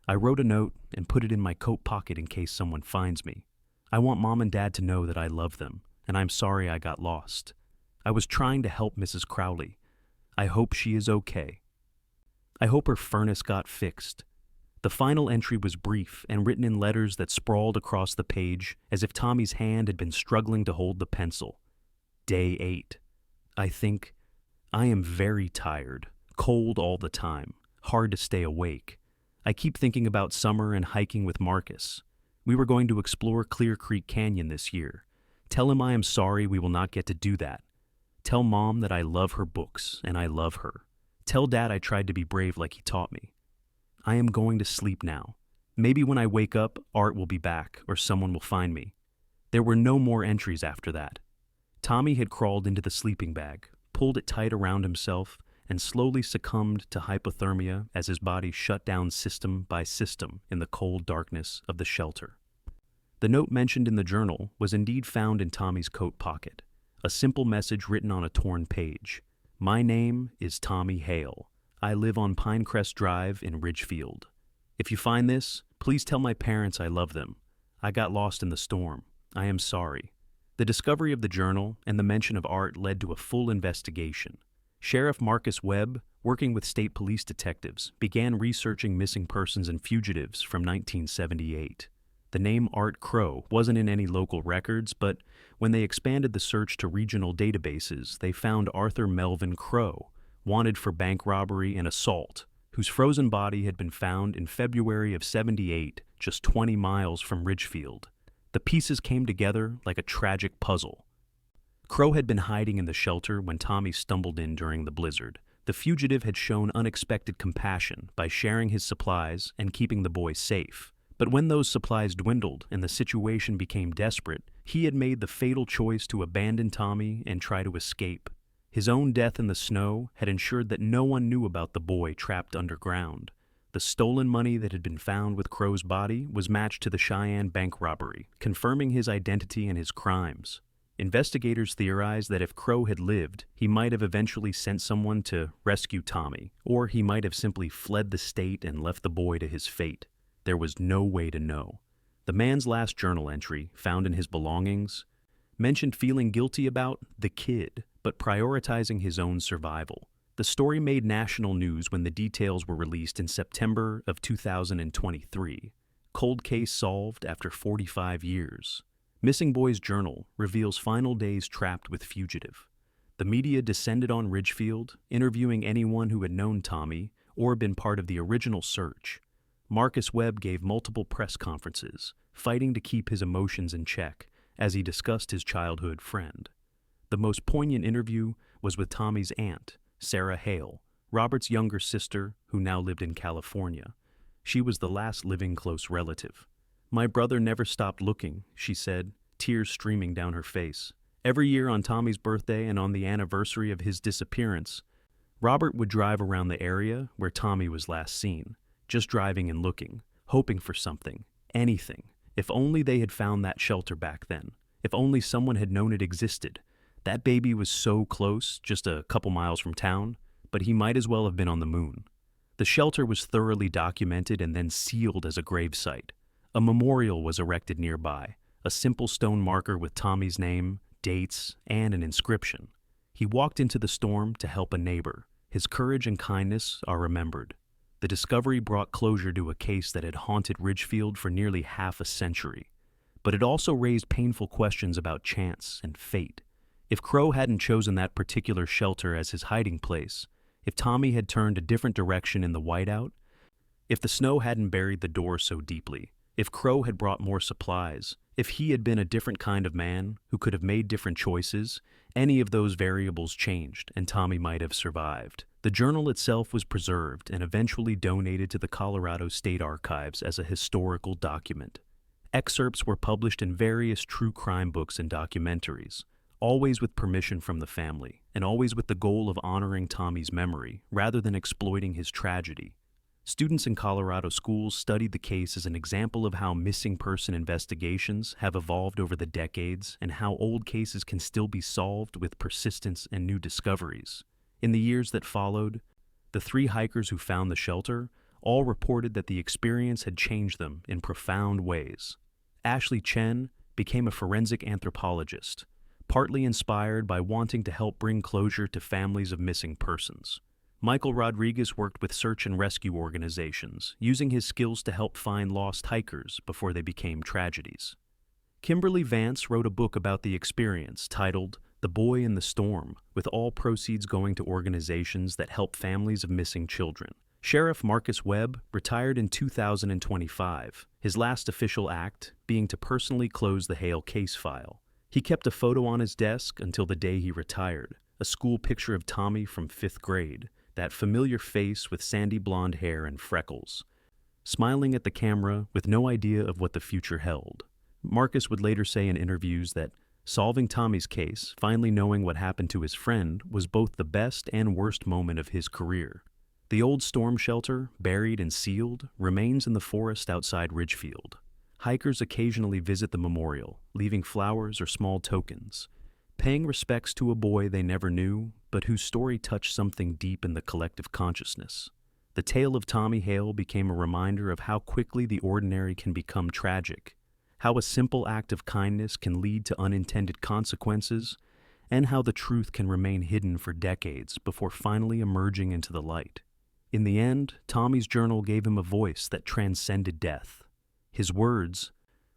I wrote a note and put it in my coat pocket in case someone finds me. I want Mom and Dad to know that I love them, and I'm sorry I got lost. I was trying to help Mrs. Crowley. I hope she is okay. I hope her furnace got fixed. The final entry was brief and written in letters that sprawled across the page as if Tommy's hand had been struggling to hold the pencil. Day 8. I think I am very tired, cold all the time, hard to stay awake. I keep thinking about summer and hiking with Marcus. We were going to explore Clear Creek Canyon this year. Tell him I am sorry we will not get to do that. Tell Mom that I love her books and I love her. Tell Dad I tried to be brave like he taught me. I am going to sleep now. Maybe when I wake up, Art will be back or someone will find me. There were no more entries after that. Tommy had crawled into the sleeping bag, pulled it tight around himself, and slowly succumbed to hypothermia as his body shut down system by system in the cold darkness of the shelter. The note mentioned in the journal was indeed found in Tommy's coat pocket, a simple message written on a torn page. My name is Tommy Hale. I live on Pinecrest Drive in Ridgefield. If you find this, please tell my parents I love them. I got lost in the storm. I am sorry. The discovery of the journal and the mention of Art led to a full investigation. Sheriff Marcus Webb, working with state police detectives, began researching missing persons and fugitives from 1978. The name Art Crowe wasn't in any local records, but when they expanded the search to regional databases, they found Arthur Melvin Crowe, wanted for bank robbery and assault, whose frozen body had been found in February of '78, just 20 miles from Ridgefield. The pieces came together like a tragic puzzle. Crowe had been hiding in the shelter when Tommy stumbled in during the blizzard. The fugitive had shown unexpected compassion by sharing his supplies and keeping the boy safe. But when those supplies dwindled and the situation became desperate, he had made the fatal choice to abandon Tommy and try to escape. His own death in the snow had ensured that no one knew about the boy trapped underground. The stolen money that had been found with Crowe's body was matched to the Cheyenne bank robbery, confirming his identity and his crimes. Investigators theorized that if Crowe had lived, he might have eventually sent someone to rescue Tommy, or he might have simply fled the state and left the boy to his fate. There was no way to know. The man's last journal entry, found in his belongings, mentioned feeling guilty about the kid, but prioritizing his own survival. The story made national news when the details were released in September of 2023. Cold case solved after 45 years. Missing Boy's Journal reveals final days trapped with fugitive. The media descended on Ridgefield, interviewing anyone who had known Tommy or been part of the original search. Marcus Webb gave multiple press conferences, fighting to keep his emotions in check as he discussed his childhood friend. The most poignant interview was with Tommy's aunt, Sarah Hale, Robert's younger sister who now lived in California. She was the last living close relative. "My brother never stopped looking," she said, tears streaming down her face. Every year on Tommy's birthday and on the anniversary of his disappearance, Robert would drive around the area where Tommy was last seen, just driving and looking, hoping for something, anything. If only they had found that shelter back then. If only someone had known it existed. That baby was so close, just a couple miles from town, but he might as well have been on the moon. The shelter was thoroughly documented and then sealed as a gravesite. A memorial was erected nearby, a simple stone marker with Tommy's name, dates, and an inscription. He walked into the storm to help a neighbor. His courage and kindness are remembered. The discovery brought closure to a case that had haunted Ridgefield for nearly half a century. But it also raised painful questions about chance and fate. If Crowe hadn't chosen that particular shelter as his hiding place, if Tommy had turned a different direction in the whiteout, if the snow hadn't buried the door so deeply, if Crowe had brought more supplies, if he had been a different kind of man who could have made different choices, any of those variables changed and Tommy might have survived. The journal itself was preserved and eventually donated to the Colorado State Archives as a historical document. Excerpts were published in various true crime books and documentaries, always with permission from the family, and always with the goal of honoring Tommy's memory rather than exploiting his tragedy. Students in Colorado schools studied the case as an example of how missing person investigations have evolved over the decades and how old cases can still be solved with persistence and new discoveries. In the years that followed, the 3 hikers who found the shelter all reported that the experience had changed them in profound ways. Ashley Chen became a forensic anthropologist, partly inspired by wanting to help bring closure to families of missing persons. Michael Rodriguez worked with search and rescue organizations, using his skills to help find lost hikers before they became tragedies. Kimberly Vance wrote a book about the experience titled The Boy in the Storm, with all proceeds going to organizations that help families of missing children. Sheriff Marcus Webb retired in 2025, his last official act being to personally close the Hale case file. He kept a photo on his desk until the day he retired, a school picture of Tommy from 5th grade, that familiar face with sandy blonde hair and freckles, smiling at the camera with no idea of what the future held. Marcus would later say in interviews that solving Tommy's case, finally knowing what happened to his friend, was both the best and worst moment of his career. The old storm shelter, buried and sealed, remains in the forest outside Ridgefield. Hikers occasionally visit the memorial, leaving flowers or small tokens, paying respects to a boy they never knew, but whose story touched something deep in the collective consciousness. The tale of Tommy Hale became a reminder of how quickly the ordinary can become tragic, how a simple act of kindness can lead to unintended consequences, and how the truth can remain hidden for decades before finally emerging into the light. In the end, Tommy's journal gave him a voice that transcended death. His words,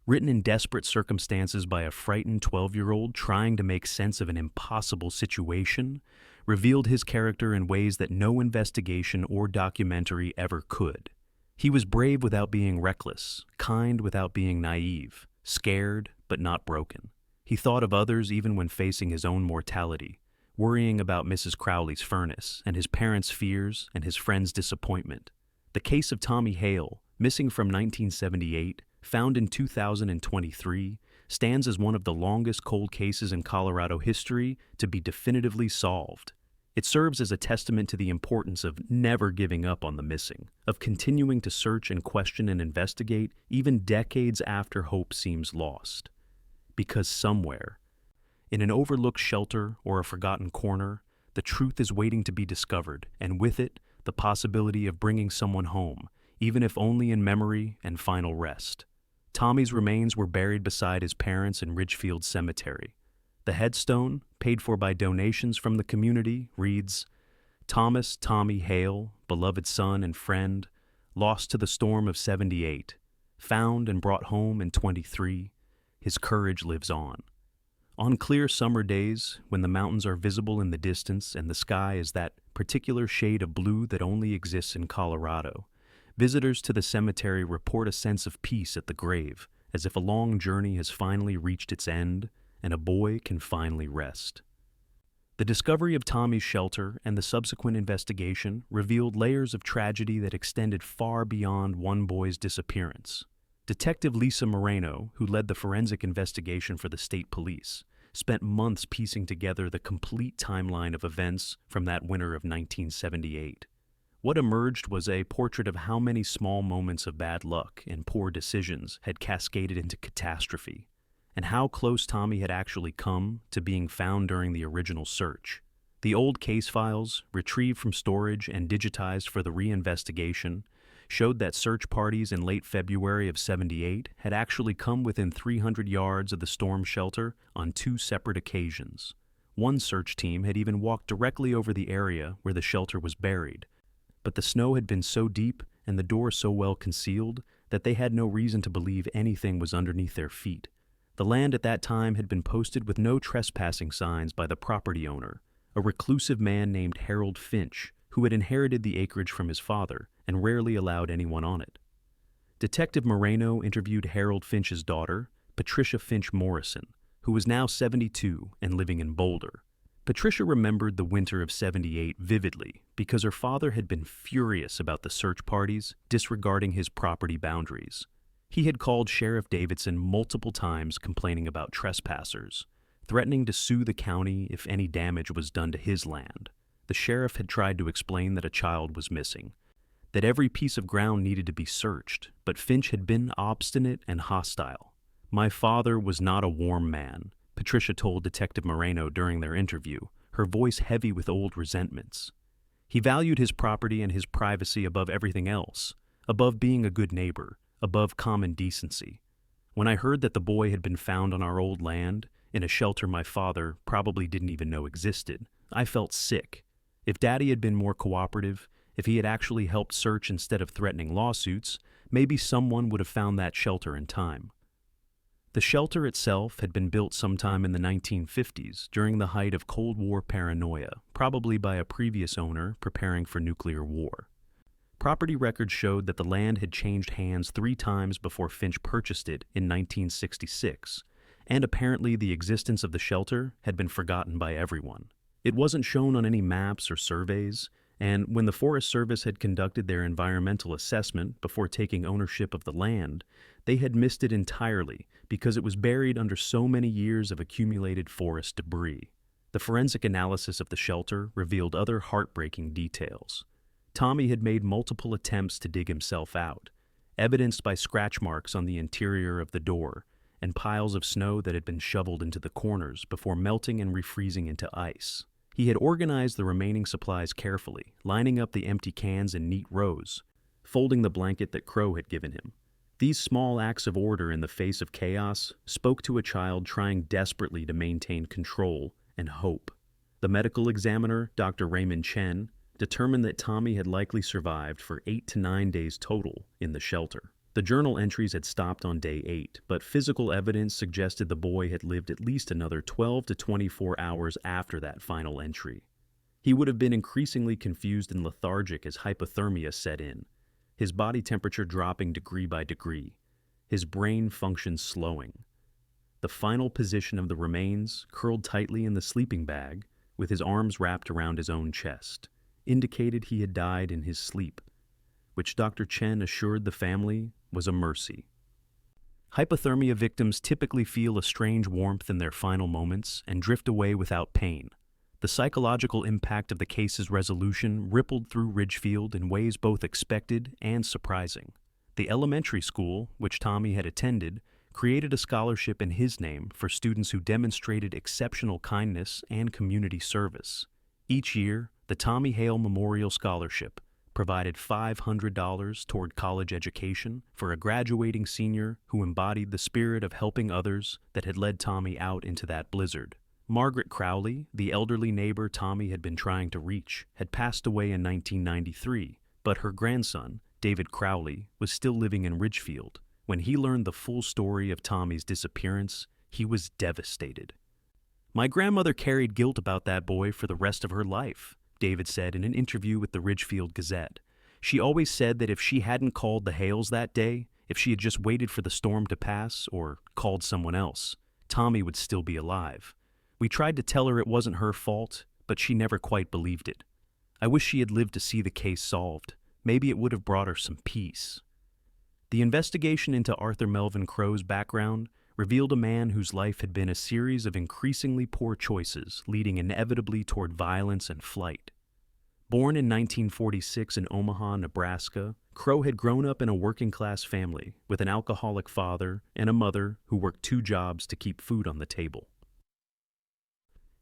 written in desperate circumstances by a frightened 12-year-old trying to make sense of an impossible situation, revealed his character in ways that no investigation or documentary ever could. He was brave without being reckless, kind without being naive, scared but not broken. He thought of others even when facing his own mortality, worrying about Mrs. Crowley's furnace and his parents' fears and his friends' disappointment. The case of Tommy Hale, missing from 1978, found in 2023, stands as one of the longest cold cases in Colorado history to be definitively solved. It serves as a testament to the importance of never giving up on the missing, of continuing to search and question and investigate even decades after hope seems lost. Because somewhere, in an overlooked shelter or a forgotten corner, the truth is waiting to be discovered, and with it, the possibility of bringing someone home, even if only in memory and final rest. Tommy's remains were buried beside his parents in Ridgefield Cemetery. The headstone, paid for by donations from the community, reads, "Thomas Tommy Hale, beloved son and friend, lost to the storm of 78, found and brought home in 23, his courage lives on." On clear summer days, when the mountains are visible in the distance and the sky is that particular shade of blue that only exists in Colorado, visitors to the cemetery report a sense of peace at the grave, as if a long journey has finally reached its end and a boy can finally rest. The discovery of Tommy's shelter and the subsequent investigation revealed layers of tragedy that extended far beyond one boy's disappearance. Detective Lisa Moreno, who led the forensic investigation for the state police, spent months piecing together the complete timeline of events from that winter of 1978. What emerged was a portrait of how many small moments of bad luck and poor decisions had cascaded into catastrophe, and how close Tommy had actually come to being found during the original search. The old case files, retrieved from storage and digitized for the reinvestigation, showed that search parties in late February of 78 had actually come within 300 yards of the storm shelter on 2 separate occasions. One search team had even walked directly over the area where the shelter was buried, but the snow had been so deep and the door so well concealed that they had no reason to believe anything was underneath their feet. The land at that time had been posted with no trespassing signs by the property owner, a reclusive man named Harold Finch, who had inherited the acreage from his father and rarely allowed anyone on it. Detective Moreno interviewed Harold Finch's daughter, Patricia Finch Morrison, who was now 72 and living in Boulder. Patricia remembered the winter of 78 vividly because her father had been furious about the search parties disregarding his property boundaries. He had called Sheriff Davidson multiple times complaining about trespassers, threatening to sue the county if any damage was done to his land. The sheriff had tried to explain that a child was missing, that every piece of ground needed to be searched, but Finch had been obstinate and hostile. "My father was not a warm man," Patricia told Detective Moreno during their interview, her voice heavy with old resentments. "He valued his property and his privacy above everything else, above being a good neighbor, above common decency. When I heard that the boy had been found on our old land, in a shelter my father probably didn't even know existed, I felt sick. If Daddy had been more cooperative, if he had actually helped search instead of threatening lawsuits, maybe someone would have found that shelter in time." The shelter itself had been built sometime in the 1950s during the height of Cold War paranoia, probably by a previous owner preparing for nuclear war. Property records showed that the land had changed hands 3 times before Finch purchased it in 1966, and apparently the existence of the shelter had been forgotten by everyone. It wasn't shown on any maps or surveys, and when the Forest Service had conducted their environmental assessment before taking ownership of the land, they had missed it entirely because it was buried under so many years of accumulated forest debris. The forensic analysis of the shelter revealed other heartbreaking details. Tommy had made multiple attempts to dig himself out, evidenced by scratch marks on the interior of the door and piles of snow that had been shoveled into the corners before melting and refreezing into ice. He had organized the remaining supplies carefully, lining up the empty cans in neat rows, folding the blanket that Crowe had given him. These small acts of order in the face of chaos spoke to a child trying desperately to maintain control and hope. The medical examiner, Dr. Raymond Chen, determined that Tommy had likely survived for 8 to 9 days total in the shelter. The journal entries had stopped on day 8, but physical evidence suggested the boy had lived at least another 12 to 24 hours after that final entry. He would have been increasingly confused and lethargic as hypothermia set in, his body temperature dropping degree by degree, his brain function slowing. The final position of the remains, curled tightly in the sleeping bag, with his arms wrapped around his own chest, indicated he had died in his sleep, which Dr. Chen assured the family was a mercy. Hypothermia victims typically feel a strange warmth in their final moments and drift away without pain. The psychological impact of the case's resolution rippled through Ridgefield in ways both expected and surprising. The elementary school, which Tommy had attended, created a scholarship in his name for students who demonstrated exceptional kindness and community service. Each year, the Tommy Hale Memorial Scholarship provided $500 toward college education for a graduating senior who embodied the spirit of helping others that had led Tommy out into that blizzard. Margaret Crowley, the elderly neighbor Tommy had been trying to reach, had passed away in 1993, but her grandson, David Crowley, was still living in Ridgefield. When he learned the full story of Tommy's disappearance, he was devastated. "My grandmother carried guilt about that boy for the rest of her life," David said in an interview with the Ridgefield Gazette. "She always said that if she hadn't called the Hales that day, if she had just waited for the storm to pass or called someone else, Tommy would still be alive. We tried to tell her it wasn't her fault, but she never quite believed it. I wish she had lived to see the case solved. Maybe it would have brought her some peace." The investigation into Arthur Melvin Crowe's background revealed a man whose life had been a series of increasingly poor choices, leading inevitably toward violence and flight. Born in 1946 in Omaha, Nebraska, Crowe had grown up in a working-class family with an alcoholic father and a mother who worked 2 jobs to keep food on the table.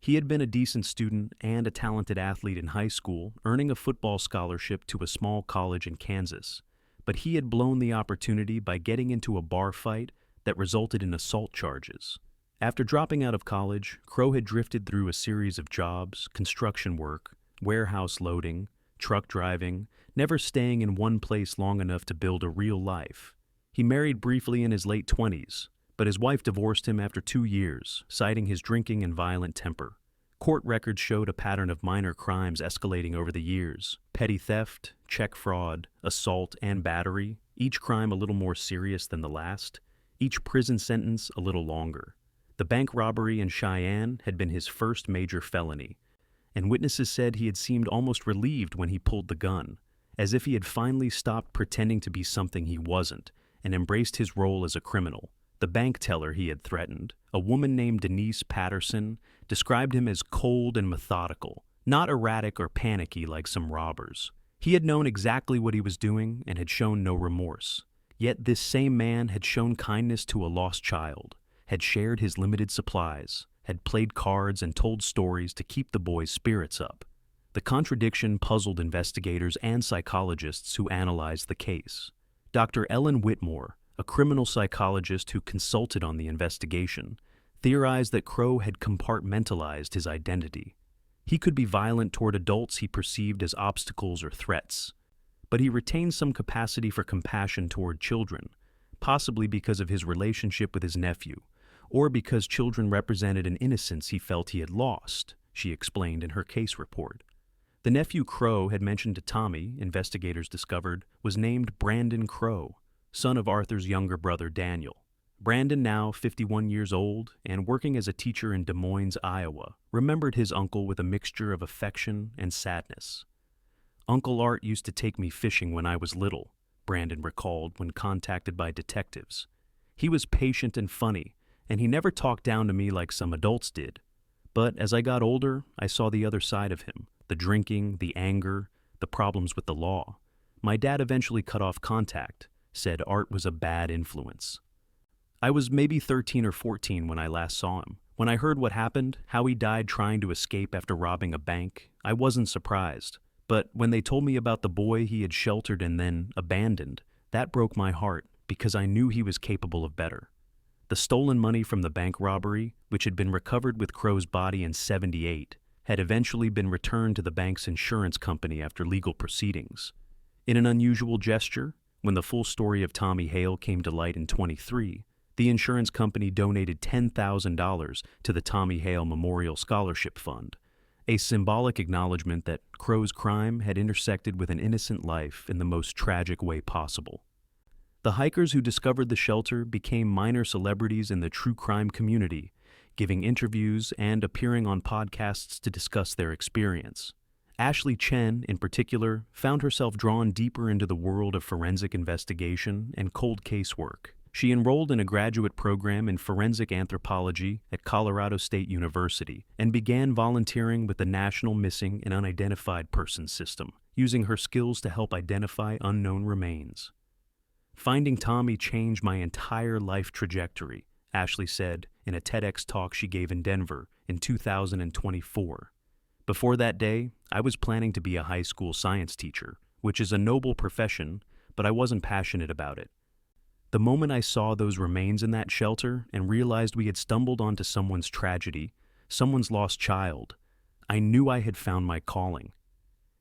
He had been a decent student and a talented athlete in high school, earning a football scholarship to a small college in Kansas. But he had blown the opportunity by getting into a bar fight that resulted in assault charges. After dropping out of college, Crowe had drifted through a series of jobs, construction work, warehouse loading, truck driving, never staying in one place long enough to build a real life. He married briefly in his late 20s, but his wife divorced him after 2 years, citing his drinking and violent temper. Court records showed a pattern of minor crimes escalating over the years: petty theft, check fraud, assault, and battery, each crime a little more serious than the last, each prison sentence a little longer. The bank robbery in Cheyenne had been his first major felony, and witnesses said he had seemed almost relieved when he pulled the gun, as if he had finally stopped pretending to be something he wasn't and embraced his role as a criminal. The bank teller he had threatened, a woman named Denise Patterson, described him as cold and methodical, not erratic or panicky like some robbers. He had known exactly what he was doing and had shown no remorse. Yet this same man had shown kindness to a lost child, had shared his limited supplies, had played cards and told stories to keep the boy's spirits up. The contradiction puzzled investigators and psychologists who analyzed the case. Dr. Ellen Whitmore, a criminal psychologist who consulted on the investigation, theorized that Crowe had compartmentalized his identity. He could be violent toward adults he perceived as obstacles or threats, but he retained some capacity for compassion toward children, possibly because of his relationship with his nephew, or because children represented an innocence he felt he had lost, she explained in her case report. The nephew Crowe had mentioned to Tommy, investigators discovered, was named Brandon Crowe, son of Arthur's younger brother Daniel. Brandon, now 51 years old and working as a teacher in Des Moines, Iowa, remembered his uncle with a mixture of affection and sadness. "Uncle Art used to take me fishing when I was little," Brandon recalled when contacted by detectives. "He was patient and funny, and he never talked down to me like some adults did. But as I got older, I saw the other side of him, the drinking, the anger, the problems with the law. My dad eventually cut off contact, said Art was a bad influence. I was maybe 13 or 14 when I last saw him. When I heard what happened, how he died trying to escape after robbing a bank, I wasn't surprised. But when they told me about the boy he had sheltered and then abandoned, that broke my heart because I knew he was capable of better." The stolen money from the bank robbery, which had been recovered with Crowe's body in '78, had eventually been returned to the bank's insurance company after legal proceedings. In an unusual gesture, when the full story of Tommy Hale came to light in '23, the insurance company donated $10,000 to the Tommy Hale Memorial Scholarship Fund, a symbolic acknowledgement that Crowe's crime had intersected with an innocent life in the most tragic way possible. The hikers who discovered the shelter became minor celebrities in the true crime community, giving interviews and appearing on podcasts to discuss their experience. Ashley Chen, in particular, found herself drawn deeper into the world of forensic investigation and cold case work. She enrolled in a graduate program in forensic anthropology at Colorado State University and began volunteering with the National Missing and Unidentified Persons System, using her skills to help identify unknown remains. "Finding Tommy changed my entire life trajectory," Ashley said in a TEDx talk she gave in Denver in 2024. "Before that day, I was planning to be a high school science teacher, which is a noble profession, but I wasn't passionate about it. The moment I saw those remains in that shelter and realized we had stumbled onto someone's tragedy, someone's lost child. I knew I had found my calling.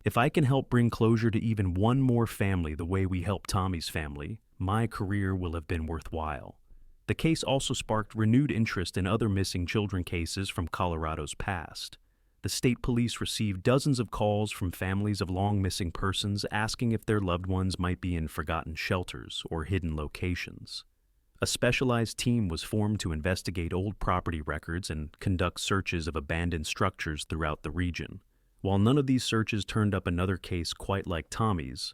If I can help bring closure to even one more family the way we helped Tommy's family, my career will have been worthwhile. The case also sparked renewed interest in other missing children cases from Colorado's past. The state police received dozens of calls from families of long missing persons asking if their loved ones might be in forgotten shelters or hidden locations. A specialized team was formed to investigate old property records and conduct searches of abandoned structures throughout the region. While none of these searches turned up another case quite like Tommy's,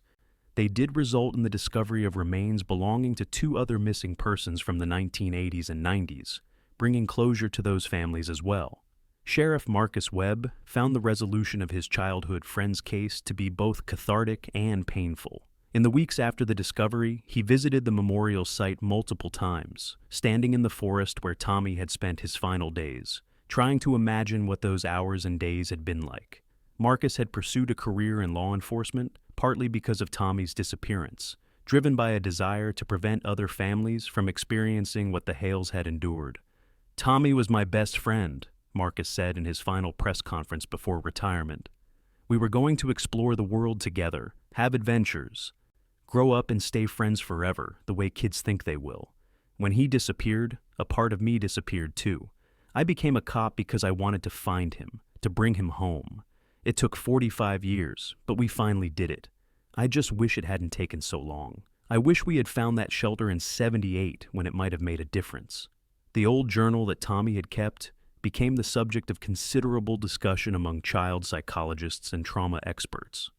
they did result in the discovery of remains belonging to two other missing persons from the 1980s and 90s, bringing closure to those families as well. Sheriff Marcus Webb found the resolution of his childhood friend's case to be both cathartic and painful. In the weeks after the discovery, he visited the memorial site multiple times, standing in the forest where Tommy had spent his final days, trying to imagine what those hours and days had been like. Marcus had pursued a career in law enforcement, partly because of Tommy's disappearance, driven by a desire to prevent other families from experiencing what the Hales had endured. "Tommy was my best friend," Marcus said in his final press conference before retirement. "We were going to explore the world together, have adventures, grow up and stay friends forever, the way kids think they will. When he disappeared, a part of me disappeared too. I became a cop because I wanted to find him, to bring him home. It took 45 years, but we finally did it. I just wish it hadn't taken so long. I wish we had found that shelter in '78 when it might have made a difference." The old journal that Tommy had kept became the subject of considerable discussion among child psychologists and trauma experts.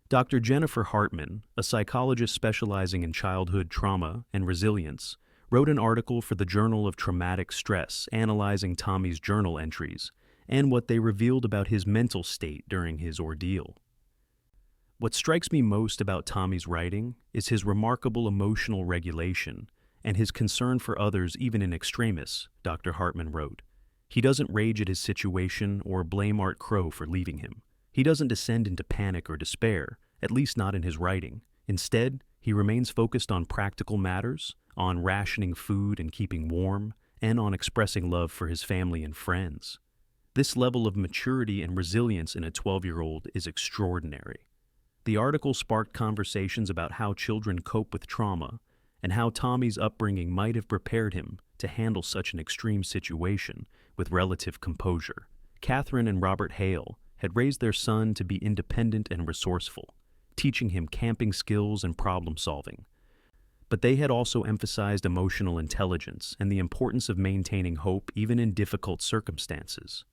Dr. Jennifer Hartman, a psychologist specializing in childhood trauma and resilience, wrote an article for the Journal of Traumatic Stress analyzing Tommy's journal entries and what they revealed about his mental state during his ordeal. "What strikes me most about Tommy's writing is his remarkable emotional regulation and his concern for others even in extremis," Dr. Hartman wrote. "He doesn't rage at his situation or blame Art Crowe for leaving him. He doesn't descend into panic or despair, at least not in his writing. Instead, he remains focused on practical matters, on rationing food and keeping warm, and on expressing love for his family and friends. This level of maturity and resilience in a 12-year-old is extraordinary." The article sparked conversations about how children cope with trauma and how Tommy's upbringing might have prepared him to handle such an extreme situation with relative composure. Catherine and Robert Hale had raised their son to be independent and resourceful, teaching him camping skills and problem solving. But they had also emphasized emotional intelligence and the importance of maintaining hope even in difficult circumstances.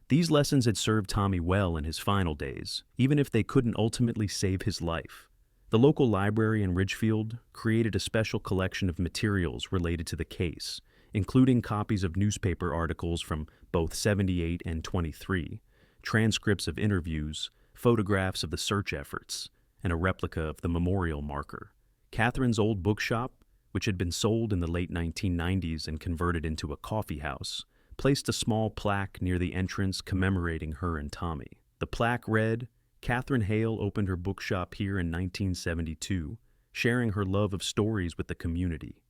These lessons had served Tommy well in his final days, even if they couldn't ultimately save his life. The local library in Ridgefield created a special collection of materials related to the case, including copies of newspaper articles from both '78 and '23, transcripts of interviews, photographs of the search efforts, and a replica of the memorial marker. Catherine's old bookshop, which had been sold in the late 1990s and converted into a coffee house, placed a small plaque near the entrance commemorating her and Tommy. The plaque read, "Catherine Hale opened her bookshop here in 1972, sharing her love of stories with the community.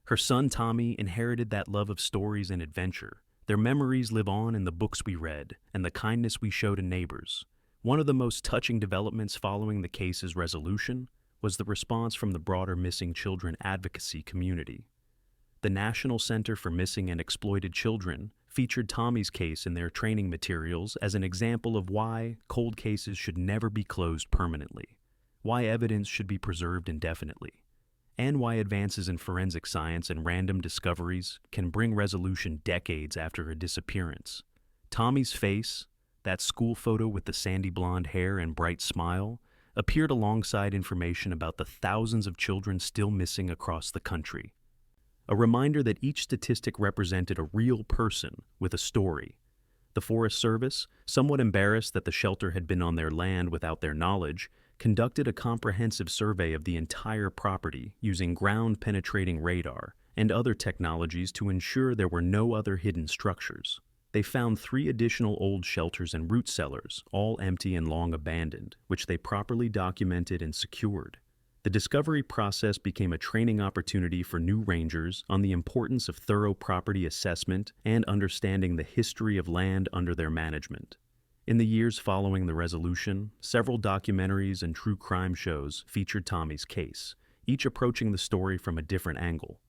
Her son Tommy inherited that love of stories and adventure. Their memories live on in the books we read and the kindness we show to neighbors." One of the most touching developments following the case's resolution was the response from the broader missing children advocacy community. The National Center for Missing and Exploited Children featured Tommy's case in their training materials as an example of why cold cases should never be closed permanently, why evidence should be preserved indefinitely, and why advances in forensic science and random discoveries can bring resolution decades after a disappearance. Tommy's face, that school photo with the sandy blonde hair and bright smile, appeared alongside information about the thousands of children still missing across the country. A reminder that each statistic represented a real person with a story. The Forest Service, somewhat embarrassed that the shelter had been on their land without their knowledge, conducted a comprehensive survey of the entire property using ground-penetrating radar and other technologies to ensure there were no other hidden structures. They found 3 additional old shelters and root cellars, all empty and long abandoned, which they properly documented and secured. The discovery process became a training opportunity for new rangers on the importance of thorough property assessment and understanding the history of land under their management. In the years following the resolution, several documentaries and true crime shows featured Tommy's case, each approaching the story from a different angle.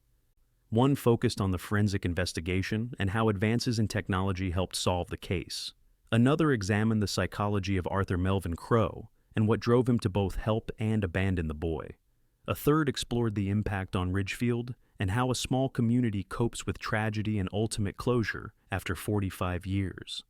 One focused on the forensic investigation and how advances in technology helped solve the case. Another examined the psychology of Arthur Melvin Crowe and what drove him to both help and abandon the boy. A third explored the impact on Ridgefield and how a small community copes with tragedy and ultimate closure after 45 years.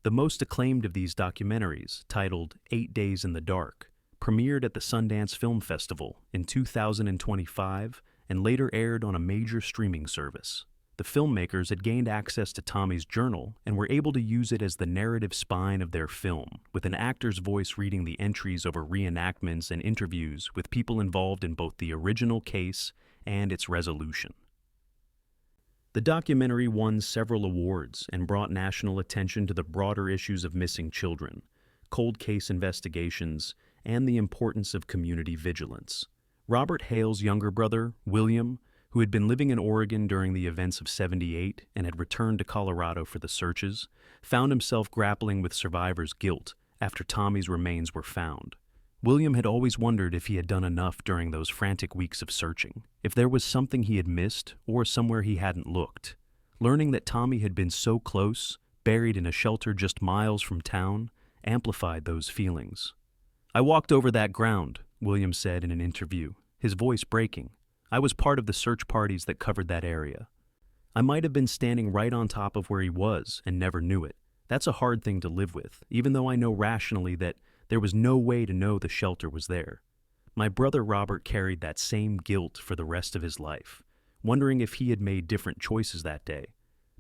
The most acclaimed of these documentaries, titled 8 Days in the Dark, premiered at the Sundance Film Festival in 2025 and later aired on a major streaming service. The filmmakers had gained access to Tommy's journal and were able to use it as the narrative spine of their film, with an actor's voice reading the entries over reenactments and interviews with people involved in both the original case and its resolution. The documentary won several awards and brought national attention to the broader issues of missing children, cold case investigations, and the importance of community vigilance. Robert Hale's younger brother, William, who had been living in Oregon during the events of '78 and had returned to Colorado for the searches, found himself grappling with survivors' guilt after Tommy's remains were found. William had always wondered if he had done enough during those frantic weeks of searching, if there was something he had missed or somewhere he hadn't looked. Learning that Tommy had been so close, buried in a shelter just miles from town, amplified those feelings. "I walked over that ground," William said in an interview, his voice breaking. "I was part of the search parties that covered that area. I might have been standing right on top of where he was and never knew it. That's a hard thing to live with, even though I know rationally that there was no way to know the shelter was there. My brother Robert carried that same guilt for the rest of his life, wondering if he had made different choices that day.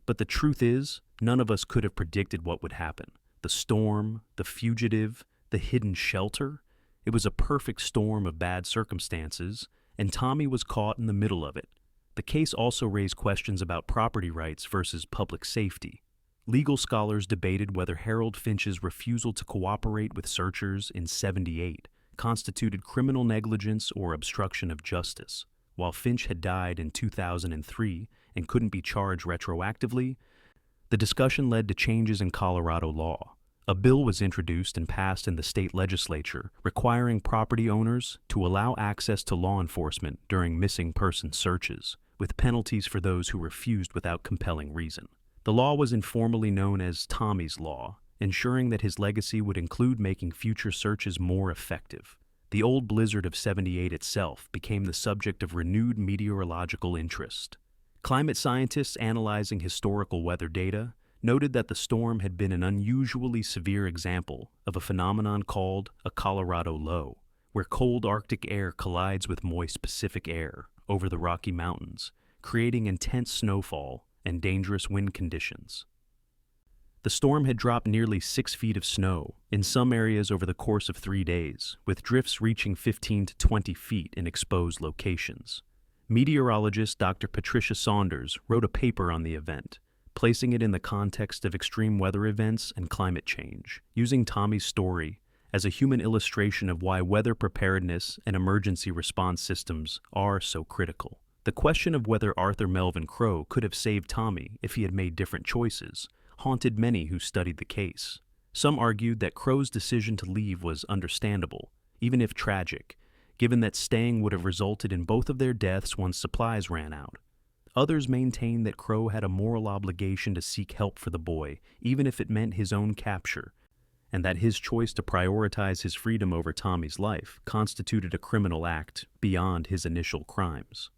But the truth is, none of us could have predicted what would happen. The storm, the fugitive, the hidden shelter. It was a perfect storm of bad circumstances, and Tommy was caught in the middle of it. The case also raised questions about property rights versus public safety. Legal scholars debated whether Harold Finch's refusal to cooperate with searchers in '78 constituted criminal negligence or obstruction of justice. While Finch had died in 2003 and couldn't be charged retroactively, the discussion led to changes in Colorado law. A bill was introduced and passed in the state legislature requiring property owners to allow access to law enforcement during missing person searches, with penalties for those who refused without compelling reason. The law was informally known as Tommy's Law, ensuring that his legacy would include making future searches more effective. The old blizzard of '78 itself became the subject of renewed meteorological interest. Climate scientists analyzing historical weather data noted that the storm had been an unusually severe example of a phenomenon called a Colorado low, where cold Arctic air collides with moist Pacific air over the Rocky Mountains, creating intense snowfall and dangerous wind conditions. The storm had dropped nearly 6 feet of snow in some areas over the course of 3 days, with drifts reaching 15 to 20 feet in exposed locations. Meteorologist Dr. Patricia Saunders wrote a paper on the event, placing it in the context of extreme weather events and climate change, using Tommy's story as a human illustration of why weather preparedness and emergency response systems are so critical. The question of whether Arthur Melvin Crowe could have saved Tommy if he had made different choices haunted many who studied the case. Some argued that Crowe's decision to leave was understandable, even if tragic, given that staying would have resulted in both of their deaths once supplies ran out. Others maintained that Crowe had a moral obligation to seek help for the boy, even if it meant his own capture, and that his choice to prioritize his freedom over Tommy's life constituted a criminal act beyond his initial crimes.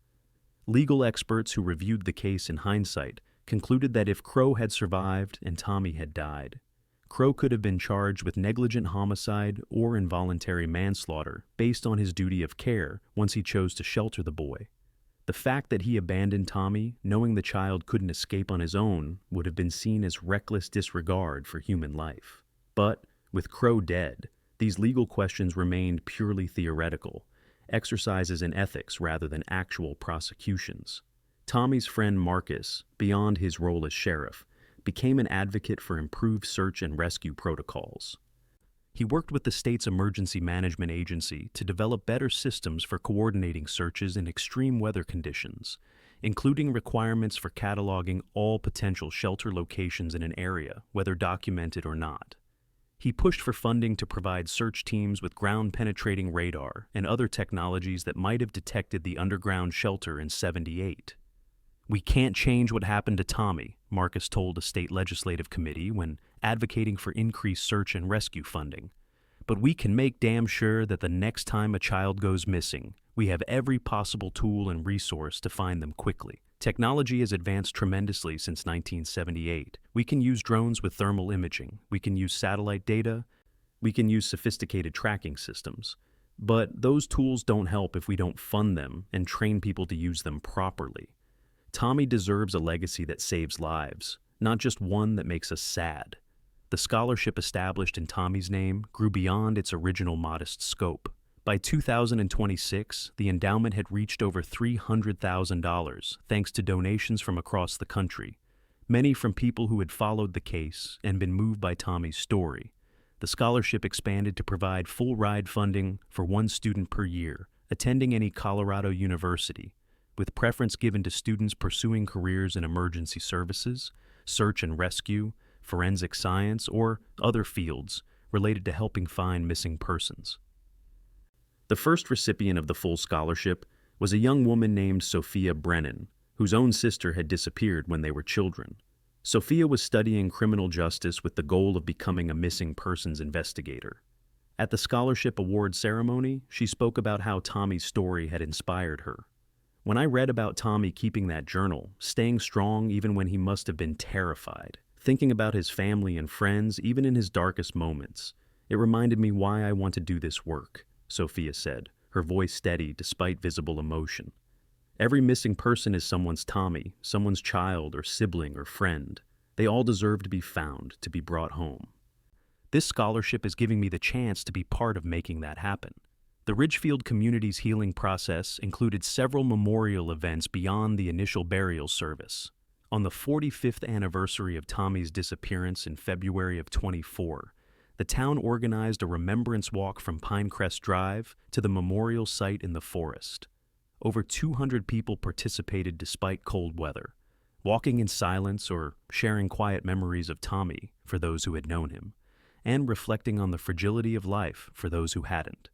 Legal experts who reviewed the case in hindsight concluded that if Crowe had survived and Tommy had died, Crowe could have been charged with negligent homicide or involuntary manslaughter based on his duty of care once he chose to shelter the boy. The fact that he abandoned Tommy, knowing the child couldn't escape on his own, would have been seen as reckless disregard for human life. But, with Crowe dead, these legal questions remained purely theoretical, exercises in ethics rather than actual prosecutions. Tommy's friend Marcus, beyond his role as sheriff, became an advocate for improved search and rescue protocols. He worked with the state's emergency management agency to develop better systems for coordinating searches in extreme weather conditions, including requirements for cataloging all potential shelter locations in an area, whether documented or not. He pushed for funding to provide search teams with ground-penetrating radar and other technologies that might have detected the underground shelter in '78. "We can't change what happened to Tommy," Marcus told a state legislative committee when advocating for increased search and rescue funding. "But we can make damn sure that the next time a child goes missing, we have every possible tool and resource to find them quickly." Technology has advanced tremendously since 1978. We can use drones with thermal imaging, we can use satellite data, we can use sophisticated tracking systems. But those tools don't help if we don't fund them and train people to use them properly. Tommy deserves a legacy that saves lives, not just one that makes us sad. The scholarship established in Tommy's name grew beyond its original modest scope. By 2026, the endowment had reached over $300,000 thanks to donations from across the country, many from people who had followed the case and been moved by Tommy's story. The scholarship expanded to provide full ride funding for one student per year, attending any Colorado university, with preference given to students pursuing careers in emergency services, search and rescue, forensic science, or other fields related to helping find missing persons. The first recipient of the full scholarship was a young woman named Sophia Brennan, whose own sister had disappeared when they were children. Sophia was studying criminal justice with the goal of becoming a missing persons investigator. At the scholarship award ceremony, she spoke about how Tommy's story had inspired her. "When I read about Tommy keeping that journal, staying strong even when he must have been terrified, thinking about his family and friends even in his darkest moments, it reminded me why I want to do this work," Sophia said, her voice steady despite visible emotion. "Every missing person is someone's Tommy, someone's child or sibling or friend. They all deserve to be found, to be brought home. This scholarship is giving me the chance to be part of making that happen." The Ridgefield community's healing process included several memorial events beyond the initial burial service. On the 45th anniversary of Tommy's disappearance in February of '24, the town organized a remembrance walk from Pinecrest Drive to the memorial site in the forest. Over 200 people participated despite cold weather, walking in silence or sharing quiet memories of Tommy for those who had known him, and reflecting on the fragility of life for those who hadn't.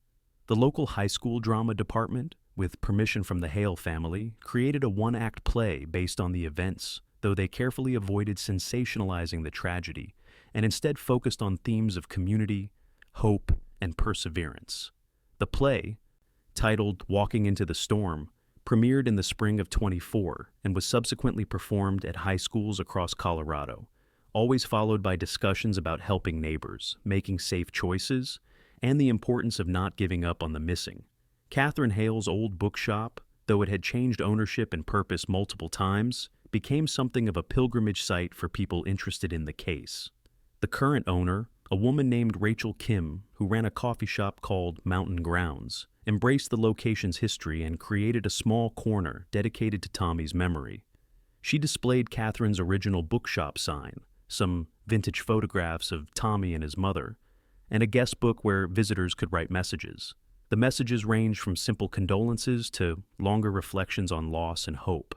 The local high school drama department, with permission from the Hale family, created a one-act play based on the events, though they carefully avoided sensationalizing the tragedy and instead focused on themes of community, hope, and perseverance. The play, titled Walking into the Storm, premiered in the spring of '24 and was subsequently performed at high schools across Colorado, always followed by discussions about helping neighbors, making safe choices, and the importance of not giving up on the missing. Catherine Hale's old bookshop, though it had changed ownership and purpose multiple times, became something of a pilgrimage site for people interested in the case. The current owner, a woman named Rachel Kim, who ran a coffee shop called Mountain Grounds, embraced the location's history and created a small corner dedicated to Tommy's memory. She displayed Catherine's original bookshop sign, some vintage photographs of Tommy and his mother, and a guest book where visitors could write messages. The messages ranged from simple condolences to longer reflections on loss and hope,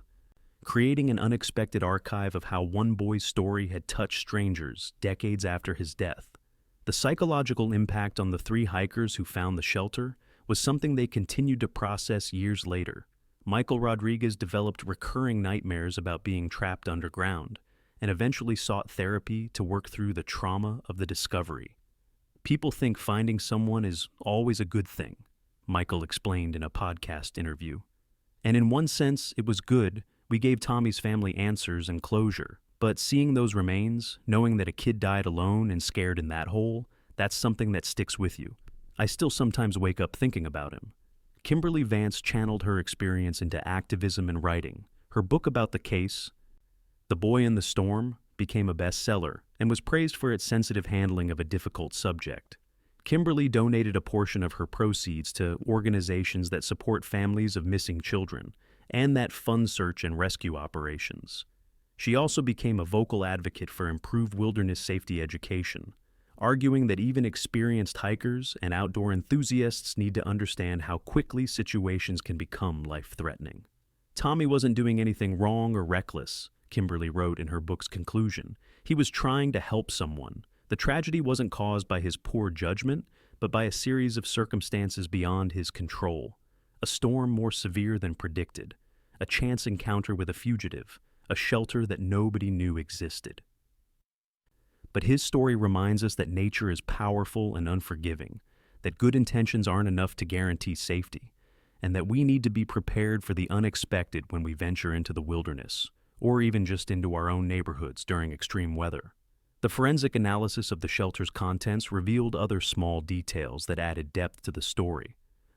creating an unexpected archive of how one boy's story had touched strangers decades after his death. The psychological impact on the 3 hikers who found the shelter was something they continued to process years later. Michael Rodriguez developed recurring nightmares about being trapped underground and eventually sought therapy to work through the trauma of the discovery. "People think finding someone is always a good thing," Michael explained in a podcast interview. "And in one sense, it was good. We gave Tommy's family answers and closure, but seeing those remains, knowing that a kid died alone and scared in that hole, that's something that sticks with you. I still sometimes wake up thinking about him." Kimberly Vance channeled her experience into activism and writing. Her book about the case, The Boy in the Storm, became a bestseller and was praised for its sensitive handling of a difficult subject. Kimberly donated a portion of her proceeds to organizations that support families of missing children and that fund search and rescue operations. She also became a vocal advocate for improved wilderness safety education, arguing that even experienced hikers and outdoor enthusiasts need to understand how quickly situations can become life-threatening. Tommy wasn't doing anything wrong or reckless, Kimberly wrote in her book's conclusion. He was trying to help someone. The tragedy wasn't caused by his poor judgment, but by a series of circumstances beyond his control. A storm more severe than predicted, a chance encounter with a fugitive, a shelter that nobody knew existed. But his story reminds us that nature is powerful and unforgiving, that good intentions aren't enough to guarantee safety, and that we need to be prepared for the unexpected when we venture into the wilderness, or even just into our own neighborhoods during extreme weather. The forensic analysis of the shelter's contents revealed other small details that added depth to the story.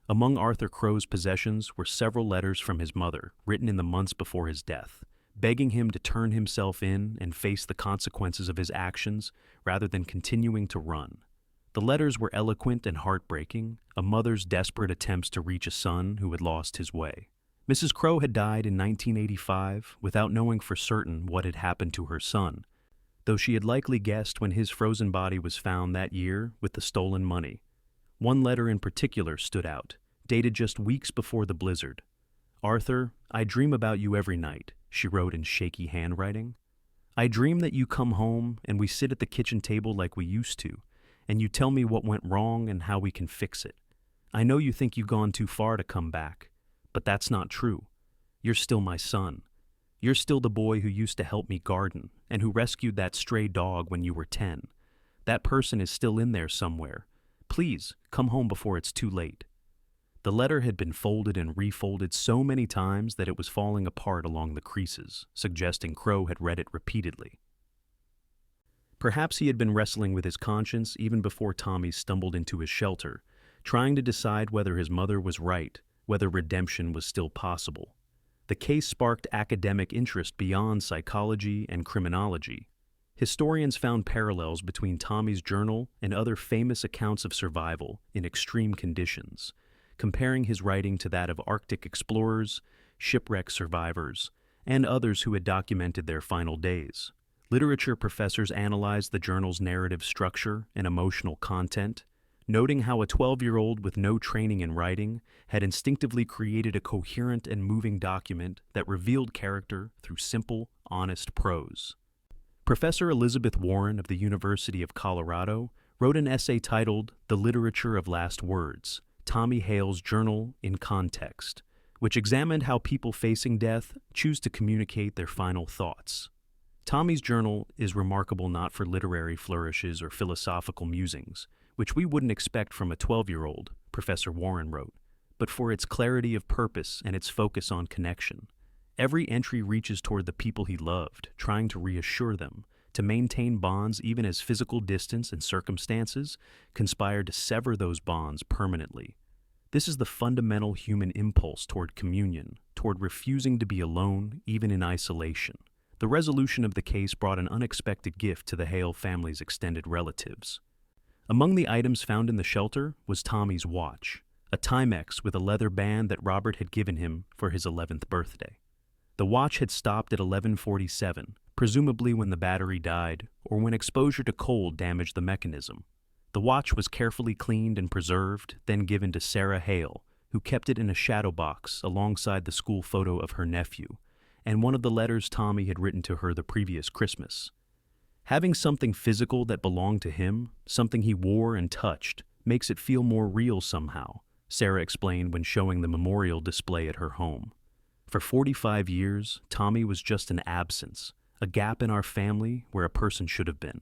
Among Arthur Crowe's possessions were several letters from his mother, written in the months before his death, begging him to turn himself in and face the consequences of his actions rather than continuing to run. The letters were eloquent and heartbreaking, a mother's desperate attempts to reach a son who had lost his way. Mrs. Crowe had died in 1985 without knowing for certain what had happened to her son, though she had likely guessed when his frozen body was found that year with the stolen money. One letter in particular stood out, dated just weeks before the blizzard. "Arthur, I dream about you every night," she wrote in shaky handwriting. "I dream that you come home and we sit at the kitchen table like we used to, and you tell me what went wrong and how we can fix it. I know you think you've gone too far to come back, but that's not true. You're still my son. You're still the boy who used to help me garden and who rescued that stray dog when you were 10. That person is still in there somewhere. Please, come home before it's too late." The letter had been folded and refolded so many times that it was falling apart along the creases, suggesting Crowe had read it repeatedly. Perhaps he had been wrestling with his conscience even before Tommy stumbled into his shelter, trying to decide whether his mother was right, whether redemption was still possible. The case sparked academic interest beyond psychology and criminology. Historians found parallels between Tommy's journal and other famous accounts of survival in extreme conditions, comparing his writing to that of Arctic explorers, shipwreck survivors, and others who had documented their final days. Literature professors analyzed the journal's narrative structure and emotional content, noting how a 12-year-old with no training in writing had instinctively created a coherent and moving document that revealed character through simple, honest prose. Professor Elizabeth Warren of the University of Colorado wrote an essay titled "The Literature of Last Words: Tommy Hale's Journal in Context," which examined how people facing death choose to communicate their final thoughts. Tommy's journal is remarkable not for literary flourishes or philosophical musings, which we wouldn't expect from a 12-year-old, Professor Warren wrote, but for its clarity of purpose and its focus on connection. Every entry reaches toward the people he loved, trying to reassure them, to maintain bonds even as physical distance and circumstances conspired to sever those bonds permanently. This is the fundamental human impulse toward communion, toward refusing to be alone even in isolation. The resolution of the case brought an unexpected gift to the Hale family's extended relatives. Among the items found in the shelter was Tommy's watch, a Timex with a leather band that Robert had given him for his 11th birthday. The watch had stopped at 11:47, presumably when the battery died or when exposure to cold damaged the mechanism. The watch was carefully cleaned and preserved, then given to Sarah Hale, who kept it in a shadow box alongside the school photo of her nephew, and one of the letters Tommy had written to her the previous Christmas. Having something physical that belonged to him, something he wore and touched, makes it feel more real somehow, Sarah explained when showing the memorial display at her home. For 45 years, Tommy was just an absence, a gap in our family where a person should have been.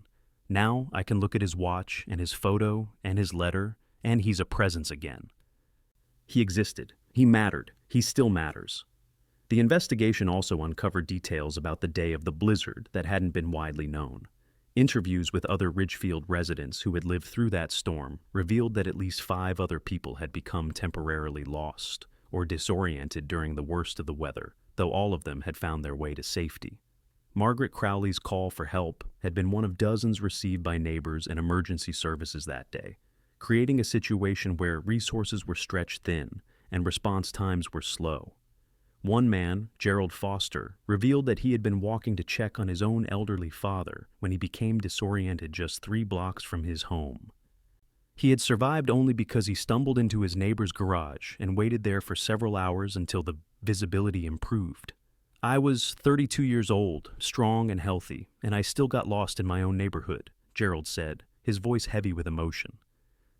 Now I can look at his watch and his photo and his letter, and he's a presence again. He existed. He mattered. He still matters. The investigation also uncovered details about the day of the blizzard that hadn't been widely known. Interviews with other Ridgefield residents who had lived through that storm revealed that at least 5 other people had become temporarily lost or disoriented during the worst of the weather, though all of them had found their way to safety. Margaret Crowley's call for help had been one of dozens received by neighbors and emergency services that day, creating a situation where resources were stretched thin and response times were slow. One man, Gerald Foster, revealed that he had been walking to check on his own elderly father when he became disoriented just 3 blocks from his home. He had survived only because he stumbled into his neighbor's garage and waited there for several hours until the visibility improved. "I was 32 years old, strong and healthy, and I still got lost in my own neighborhood," Gerald said, his voice heavy with emotion.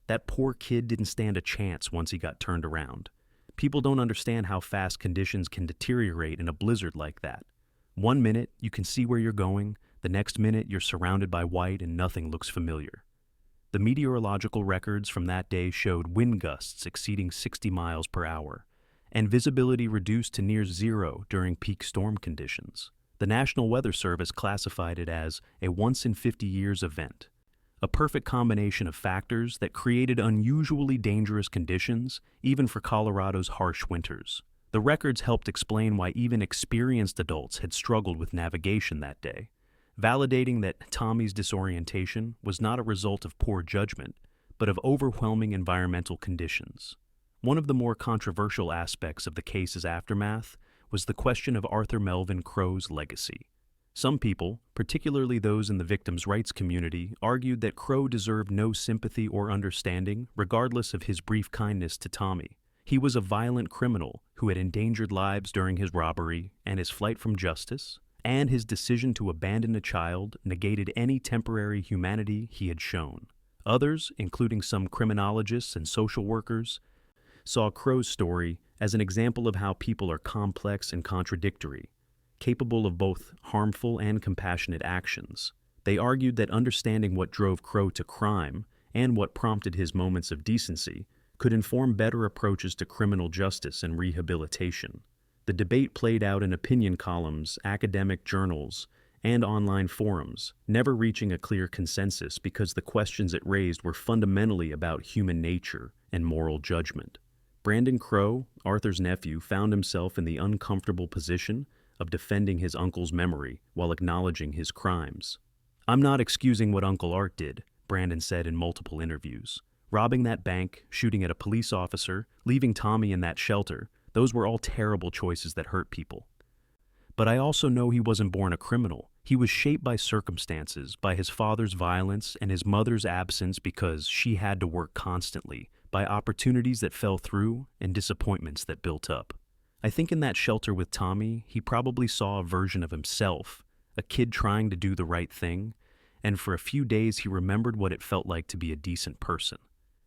That poor kid didn't stand a chance once he got turned around. People don't understand how fast conditions can deteriorate in a blizzard like that. One minute, you can see where you're going. The next minute, you're surrounded by white and nothing looks familiar. The meteorological records from that day showed wind gusts exceeding 60 miles per hour, and visibility reduced to near zero during peak storm conditions. The National Weather Service classified it as a once-in-50-years event, a perfect combination of factors that created unusually dangerous conditions, even for Colorado's harsh winters. The records helped explain why even experienced adults had struggled with navigation that day, validating that Tommy's disorientation was not a result of poor judgment, but of overwhelming environmental conditions. One of the more controversial aspects of the case's aftermath was the question of Arthur Melvin Crowe's legacy. Some people, particularly those in the victims' rights community, argued that Crowe deserved no sympathy or understanding, regardless of his brief kindness to Tommy. He was a violent criminal who had endangered lives during his robbery and his flight from justice, and his decision to abandon a child negated any temporary humanity he had shown. Others, including some criminologists and social workers, saw Crowe's story as an example of how people are complex and contradictory, capable of both harmful and compassionate actions. They argued that understanding what drove Crowe to crime and what prompted his moments of decency could inform better approaches to criminal justice and rehabilitation. The debate played out in opinion columns, academic journals, and online forums, never reaching a clear consensus because the questions it raised were fundamentally about human nature and moral judgment. Brandon Crowe, Arthur's nephew, found himself in the uncomfortable position of defending his uncle's memory while acknowledging his crimes. "I'm not excusing what Uncle Art did," Brandon said in multiple interviews. "Robbing that bank, shooting at a police officer, leaving Tommy in that shelter, those were all terrible choices that hurt people. But I also know he wasn't born a criminal. He was shaped by circumstances, by his father's violence and his mother's absence because she had to work constantly, by opportunities that fell through and disappointments that built up. I think in that shelter with Tommy, he probably saw a version of himself, a kid trying to do the right thing, and for a few days he remembered what it felt like to be a decent person.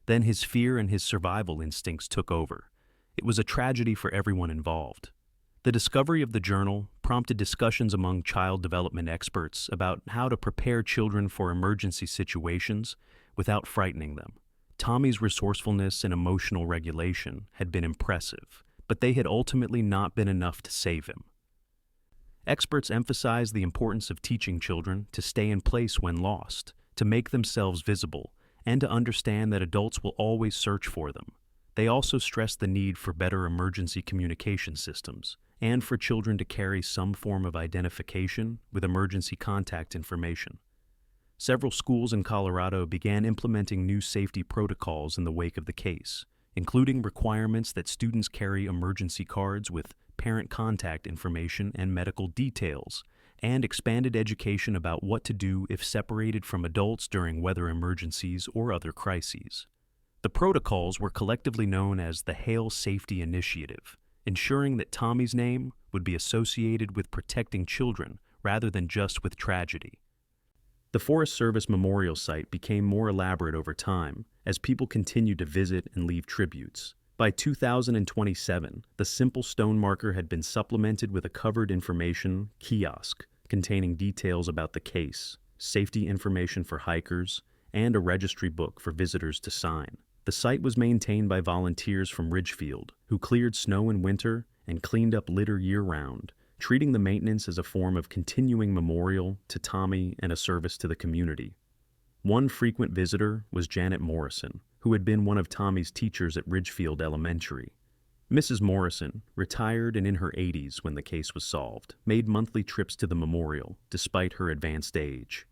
Then his fear and his survival instincts took over. It was a tragedy for everyone involved." The discovery of the journal prompted discussions among child development experts about how to prepare children for emergency situations without frightening them. Tommy's resourcefulness and emotional regulation had been impressive, but they had ultimately not been enough to save him. Experts emphasized the importance of teaching children to stay in place when lost, to make themselves visible, and to understand that adults will always search for them. They also stressed the need for better emergency communication systems, and for children to carry some form of identification with emergency contact information. Several schools in Colorado began implementing new safety protocols in the wake of the case, including requirements that students carry emergency cards with parent contact information and medical details, and expanded education about what to do if separated from adults during weather emergencies or other crises. The protocols were collectively known as the Hale Safety Initiative, ensuring that Tommy's name would be associated with protecting children rather than just with tragedy. The Forest Service memorial site became more elaborate over time as people continued to visit and leave tributes. By 2027, the simple stone marker had been supplemented with a covered information kiosk containing details about the case, safety information for hikers, and a registry book for visitors to sign. The site was maintained by volunteers from Ridgefield, who cleared snow in winter and cleaned up litter year-round, treating the maintenance as a form of continuing memorial to Tommy and a service to the community. One frequent visitor was Janet Morrison, who had been one of Tommy's teachers at Ridgefield Elementary. Mrs. Morrison, retired and in her 80s when the case was solved, made monthly trips to the memorial, despite her advanced age.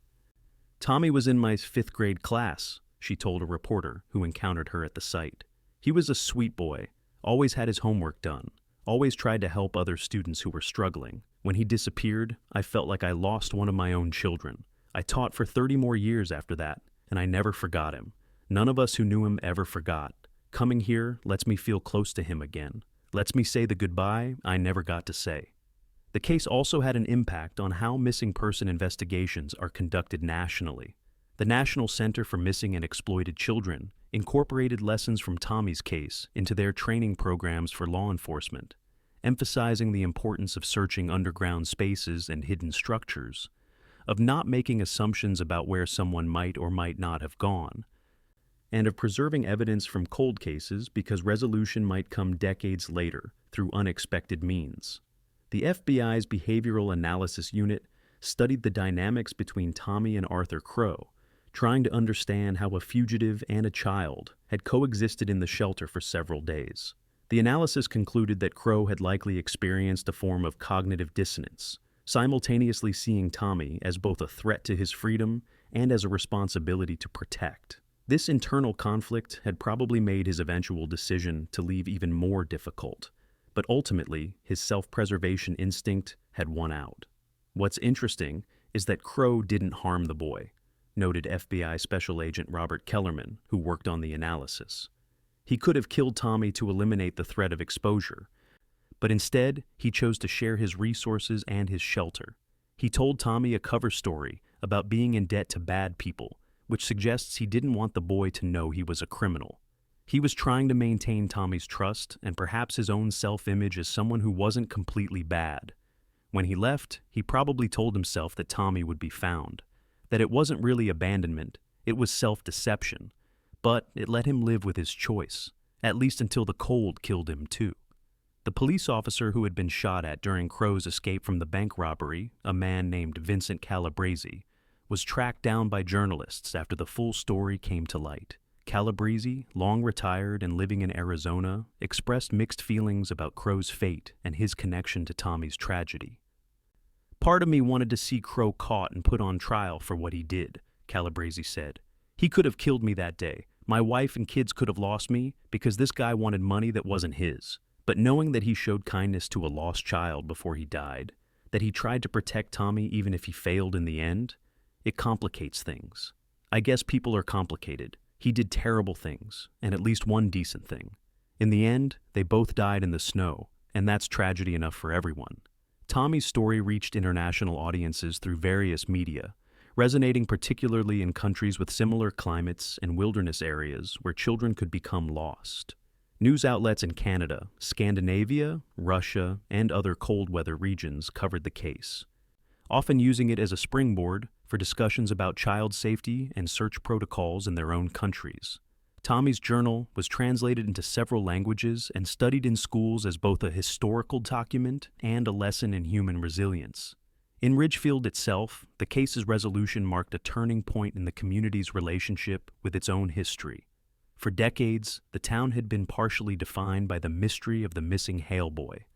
"Tommy was in my 5th grade class," she told a reporter who encountered her at the site. "He was a sweet boy, always had his homework done, always tried to help other students who were struggling. When he disappeared, I felt like I lost one of my own children. I taught for 30 more years after that, and I never forgot him. None of us who knew him ever forgot. Coming here lets me feel close to him again. Lets me say the goodbye I never got to say. The case also had an impact on how missing person investigations are conducted nationally. The National Center for Missing and Exploited Children incorporated lessons from Tommy's case into their training programs for law enforcement, emphasizing the importance of searching underground spaces and hidden structures, of not making assumptions about where someone might or might not have gone, and of preserving evidence from cold cases because resolution might come decades later through unexpected means. The FBI's Behavioral Analysis Unit studied the dynamics between Tommy and Arthur Crowe, trying to understand how a fugitive and a child had coexisted in the shelter for several days. The analysis concluded that Crowe had likely experienced a form of cognitive dissonance, simultaneously seeing Tommy as both a threat to his freedom and as a responsibility to protect. This internal conflict had probably made his eventual decision to leave even more difficult, but ultimately his self-preservation instinct had won out. What's interesting is that Crowe didn't harm the boy, noted FBI Special Agent Robert Kellerman, who worked on the analysis. He could have killed Tommy to eliminate the threat of exposure, but instead he chose to share his resources and his shelter. He told Tommy a cover story about being in debt to bad people, which suggests he didn't want the boy to know he was a criminal. He was trying to maintain Tommy's trust and perhaps his own self-image as someone who wasn't completely bad. When he left, he probably told himself that Tommy would be found, that it wasn't really abandonment, it was self-deception, but it let him live with his choice, at least until the cold killed him too. The police officer who had been shot at during Crowe's escape from the bank robbery, a man named Vincent Calabrese, was tracked down by journalists after the full story came to light. Calabrese, long retired and living in Arizona, expressed mixed feelings about Crowe's fate and his connection to Tommy's tragedy. "Part of me wanted to see Crowe caught and put on trial for what he did," Calabrese said. "He could have killed me that day. My wife and kids could have lost me because this guy wanted money that wasn't his. But knowing that he showed kindness to a lost child before he died, that he tried to protect Tommy even if he failed in the end, it complicates things. I guess people are complicated. He did terrible things, and at least one decent thing. In the end, they both died in the snow, and that's tragedy enough for everyone." Tommy's story reached international audiences through various media, resonating particularly in countries with similar climates and wilderness areas where children could become lost. News outlets in Canada, Scandinavia, Russia, and other cold weather regions covered the case, often using it as a springboard for discussions about child safety and search protocols in their own countries. Tommy's journal was translated into several languages and studied in schools as both a historical document and a lesson in human resilience. In Ridgefield itself, the case's resolution marked a turning point in the community's relationship with its own history. For decades, the town had been partially defined by the mystery of the missing Hale boy,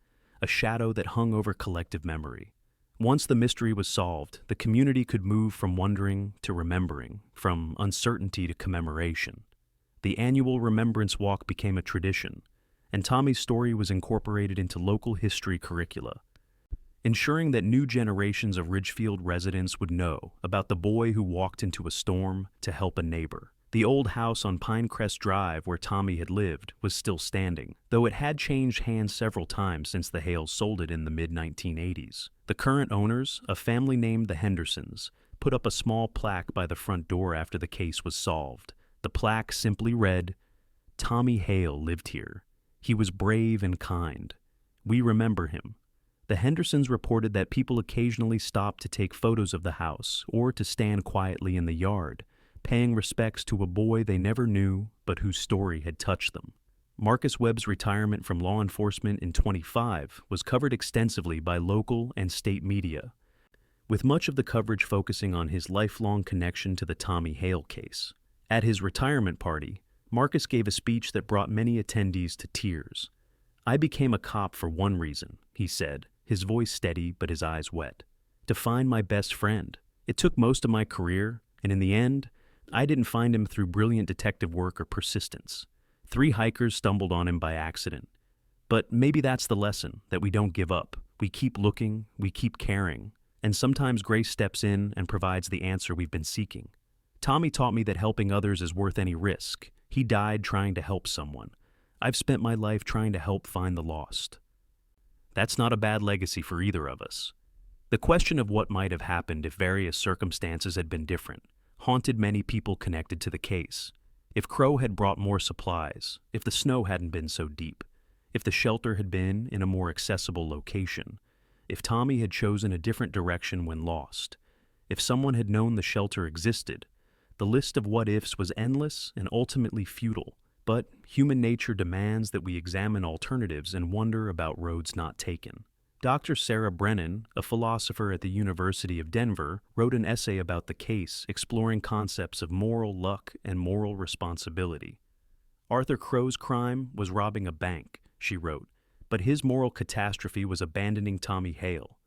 a shadow that hung over collective memory. Once the mystery was solved, the community could move from wondering to remembering, from uncertainty to commemoration. The annual Remembrance Walk became a tradition, and Tommy's story was incorporated into local history curricula, ensuring that new generations of Ridgefield residents would know about the boy who walked into a storm to help a neighbor. The old house on Pinecrest Drive where Tommy had lived was still standing, though it had changed hands several times since the Hales sold it in the mid-1980s. The current owners, a family named the Hendersons, put up a small plaque by the front door after the case was solved. The plaque simply read, "Tommy Hale lived here. He was brave and kind. We remember him." The Hendersons reported that people occasionally stopped to take photos of the house or to stand quietly in the yard, paying respects to a boy they never knew but whose story had touched them. Marcus Webb's retirement from law enforcement in 25 was covered extensively by local and state media, with much of the coverage focusing on his lifelong connection to the Tommy Hale case. At his retirement party, Marcus gave a speech that brought many attendees to tears. "I became a cop for one reason," he said, his voice steady but his eyes wet. "To find my best friend. It took most of my career, and in the end, I didn't find him through brilliant detective work or persistence. 3 hikers stumbled on him by accident. But maybe that's the lesson, that we don't give up. We keep looking, we keep caring, and sometimes grace steps in and provides the answer we've been seeking. Tommy taught me that helping others is worth any risk. He died trying to help someone. I've spent my life trying to help find the lost. That's not a bad legacy for either of us. The question of what might have happened if various circumstances had been different haunted many people connected to the case. If Crowe had brought more supplies, if the snow hadn't been so deep, if the shelter had been in a more accessible location, if Tommy had chosen a different direction when lost, if someone had known the shelter existed, the list of what-ifs was endless and ultimately futile. But human nature demands that we examine alternatives and wonder about roads not taken. Dr. Sarah Brennan, a philosopher at the University of Denver, wrote an essay about the case exploring concepts of moral luck and moral responsibility. Arthur Crowe's crime was robbing a bank, she wrote, but his moral catastrophe was abandoning Tommy Hale.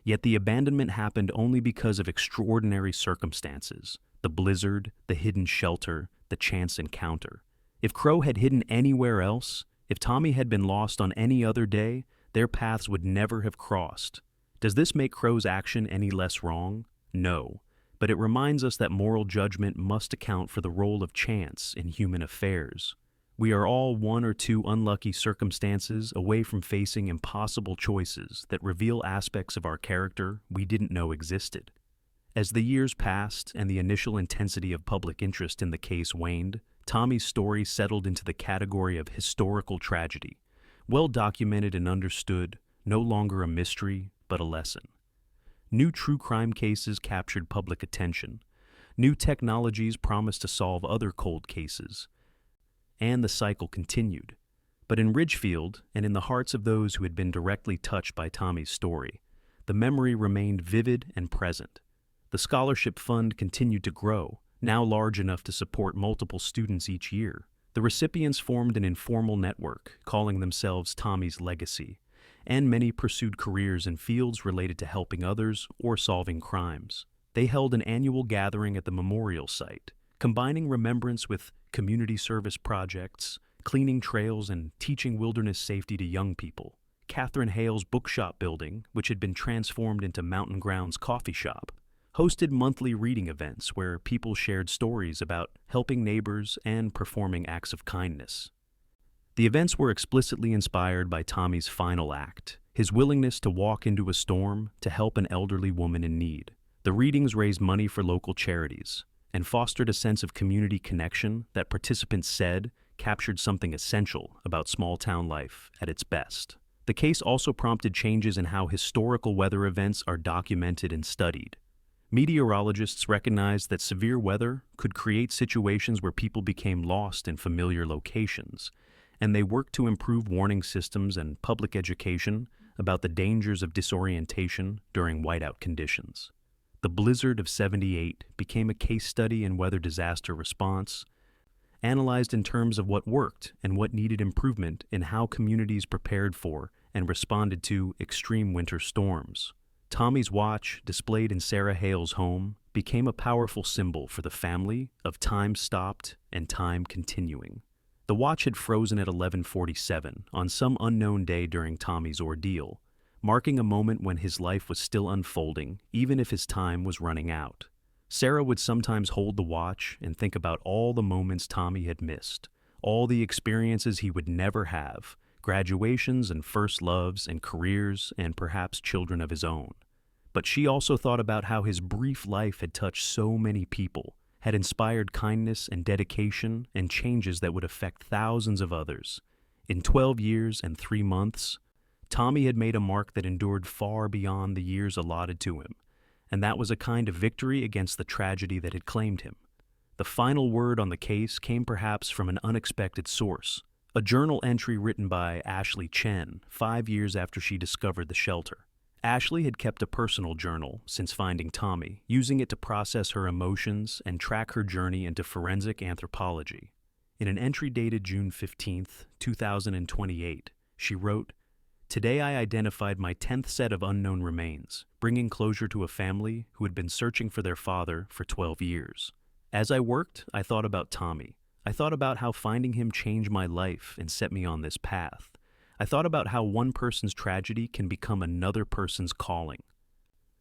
Yet the abandonment happened only because of extraordinary circumstances: the blizzard, the hidden shelter, the chance encounter. If Crowe had hidden anywhere else, if Tommy had been lost on any other day, their paths would never have crossed. Does this make Crowe's action any less wrong? No, but it reminds us that moral judgment must account for the role of chance in human affairs. We are all one or two unlucky circumstances away from facing impossible choices that reveal aspects of our character we didn't know existed. As the years passed and the initial intensity of public interest in the case waned, Tommy's story settled into the category of historical tragedy, well documented and understood, no longer a mystery, but a lesson. New true crime cases captured public attention. New technologies promised to solve other cold cases. And the cycle continued. But in Ridgefield, and in the hearts of those who had been directly touched by Tommy's story, the memory remained vivid and present. The scholarship fund continued to grow, now large enough to support multiple students each year. The recipients formed an informal network, calling themselves Tommy's Legacy, and many pursued careers in fields related to helping others or solving crimes. They held an annual gathering at the memorial site, combining remembrance with community service projects, cleaning trails, and teaching wilderness safety to young people. Catherine Hale's bookshop building, which had been transformed into Mountain Grounds Coffee Shop, hosted monthly reading events where people shared stories about helping neighbors and performing acts of kindness. The events were explicitly inspired by Tommy's final act, his willingness to walk into a storm to help an elderly woman in need. The readings raised money for local charities and fostered a sense of community connection that participants said captured something essential about small-town life at its best. The case also prompted changes in how historical weather events are documented and studied. Meteorologists recognized that severe weather could create situations where people became lost in familiar locations, and they worked to improve warning systems and public education about the dangers of disorientation during whiteout conditions. The blizzard of '78 became a case study in weather disaster response, analyzed in terms of what worked and what needed improvement in how communities prepared for and responded to extreme winter storms. Tommy's watch, displayed in Sarah Hale's home, became a powerful symbol for the family of time stopped and time continuing. The watch had frozen at 11:47 on some unknown day during Tommy's ordeal, marking a moment when his life was still unfolding, even if his time was running out. Sarah would sometimes hold the watch and think about all the moments Tommy had missed, all the experiences he would never have, graduations and first loves and careers and perhaps children of his own. But she also thought about how his brief life had touched so many people, had inspired kindness and dedication and changes that would affect thousands of others. In 12 years and 3 months, Tommy had made a mark that endured far beyond the years allotted to him, and that was a kind of victory against the tragedy that had claimed him. The final word on the case came perhaps from an unexpected source, a journal entry written by Ashley Chen 5 years after she discovered the shelter. Ashley had kept a personal journal since finding Tommy, using it to process her emotions and track her journey into forensic anthropology. In an entry dated June 15, 2028, she wrote, "Today I identified my 10th set of unknown remains, bringing closure to a family who had been searching for their father for 12 years. As I worked, I thought about Tommy. I thought about how finding him changed my life and set me on this path. I thought about how one person's tragedy can become another person's calling.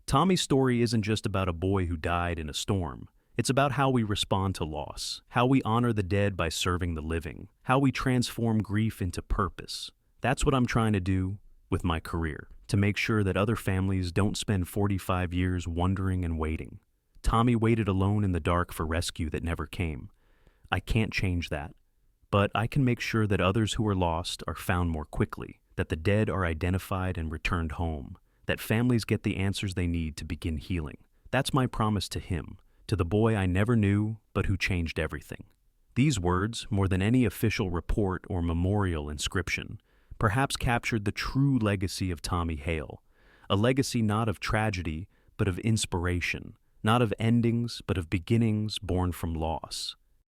Tommy's story isn't just about a boy who died in a storm. It's about how we respond to loss, how we honor the dead by serving the living, how we transform grief into purpose. That's what I'm trying to do with my career, to make sure that other families don't spend 45 years wondering and waiting. Tommy waited alone in the dark for rescue that never came. I can't change that, but I can make sure that others who are lost are found more quickly, that the dead are identified and returned home, that families get the answers they need to begin healing. That's my promise to him, to the boy I never knew but who changed everything. These words, more than any official report or memorial inscription, perhaps captured the true legacy of Tommy Hale, a legacy not of tragedy but of inspiration, not of endings but of beginnings born from loss.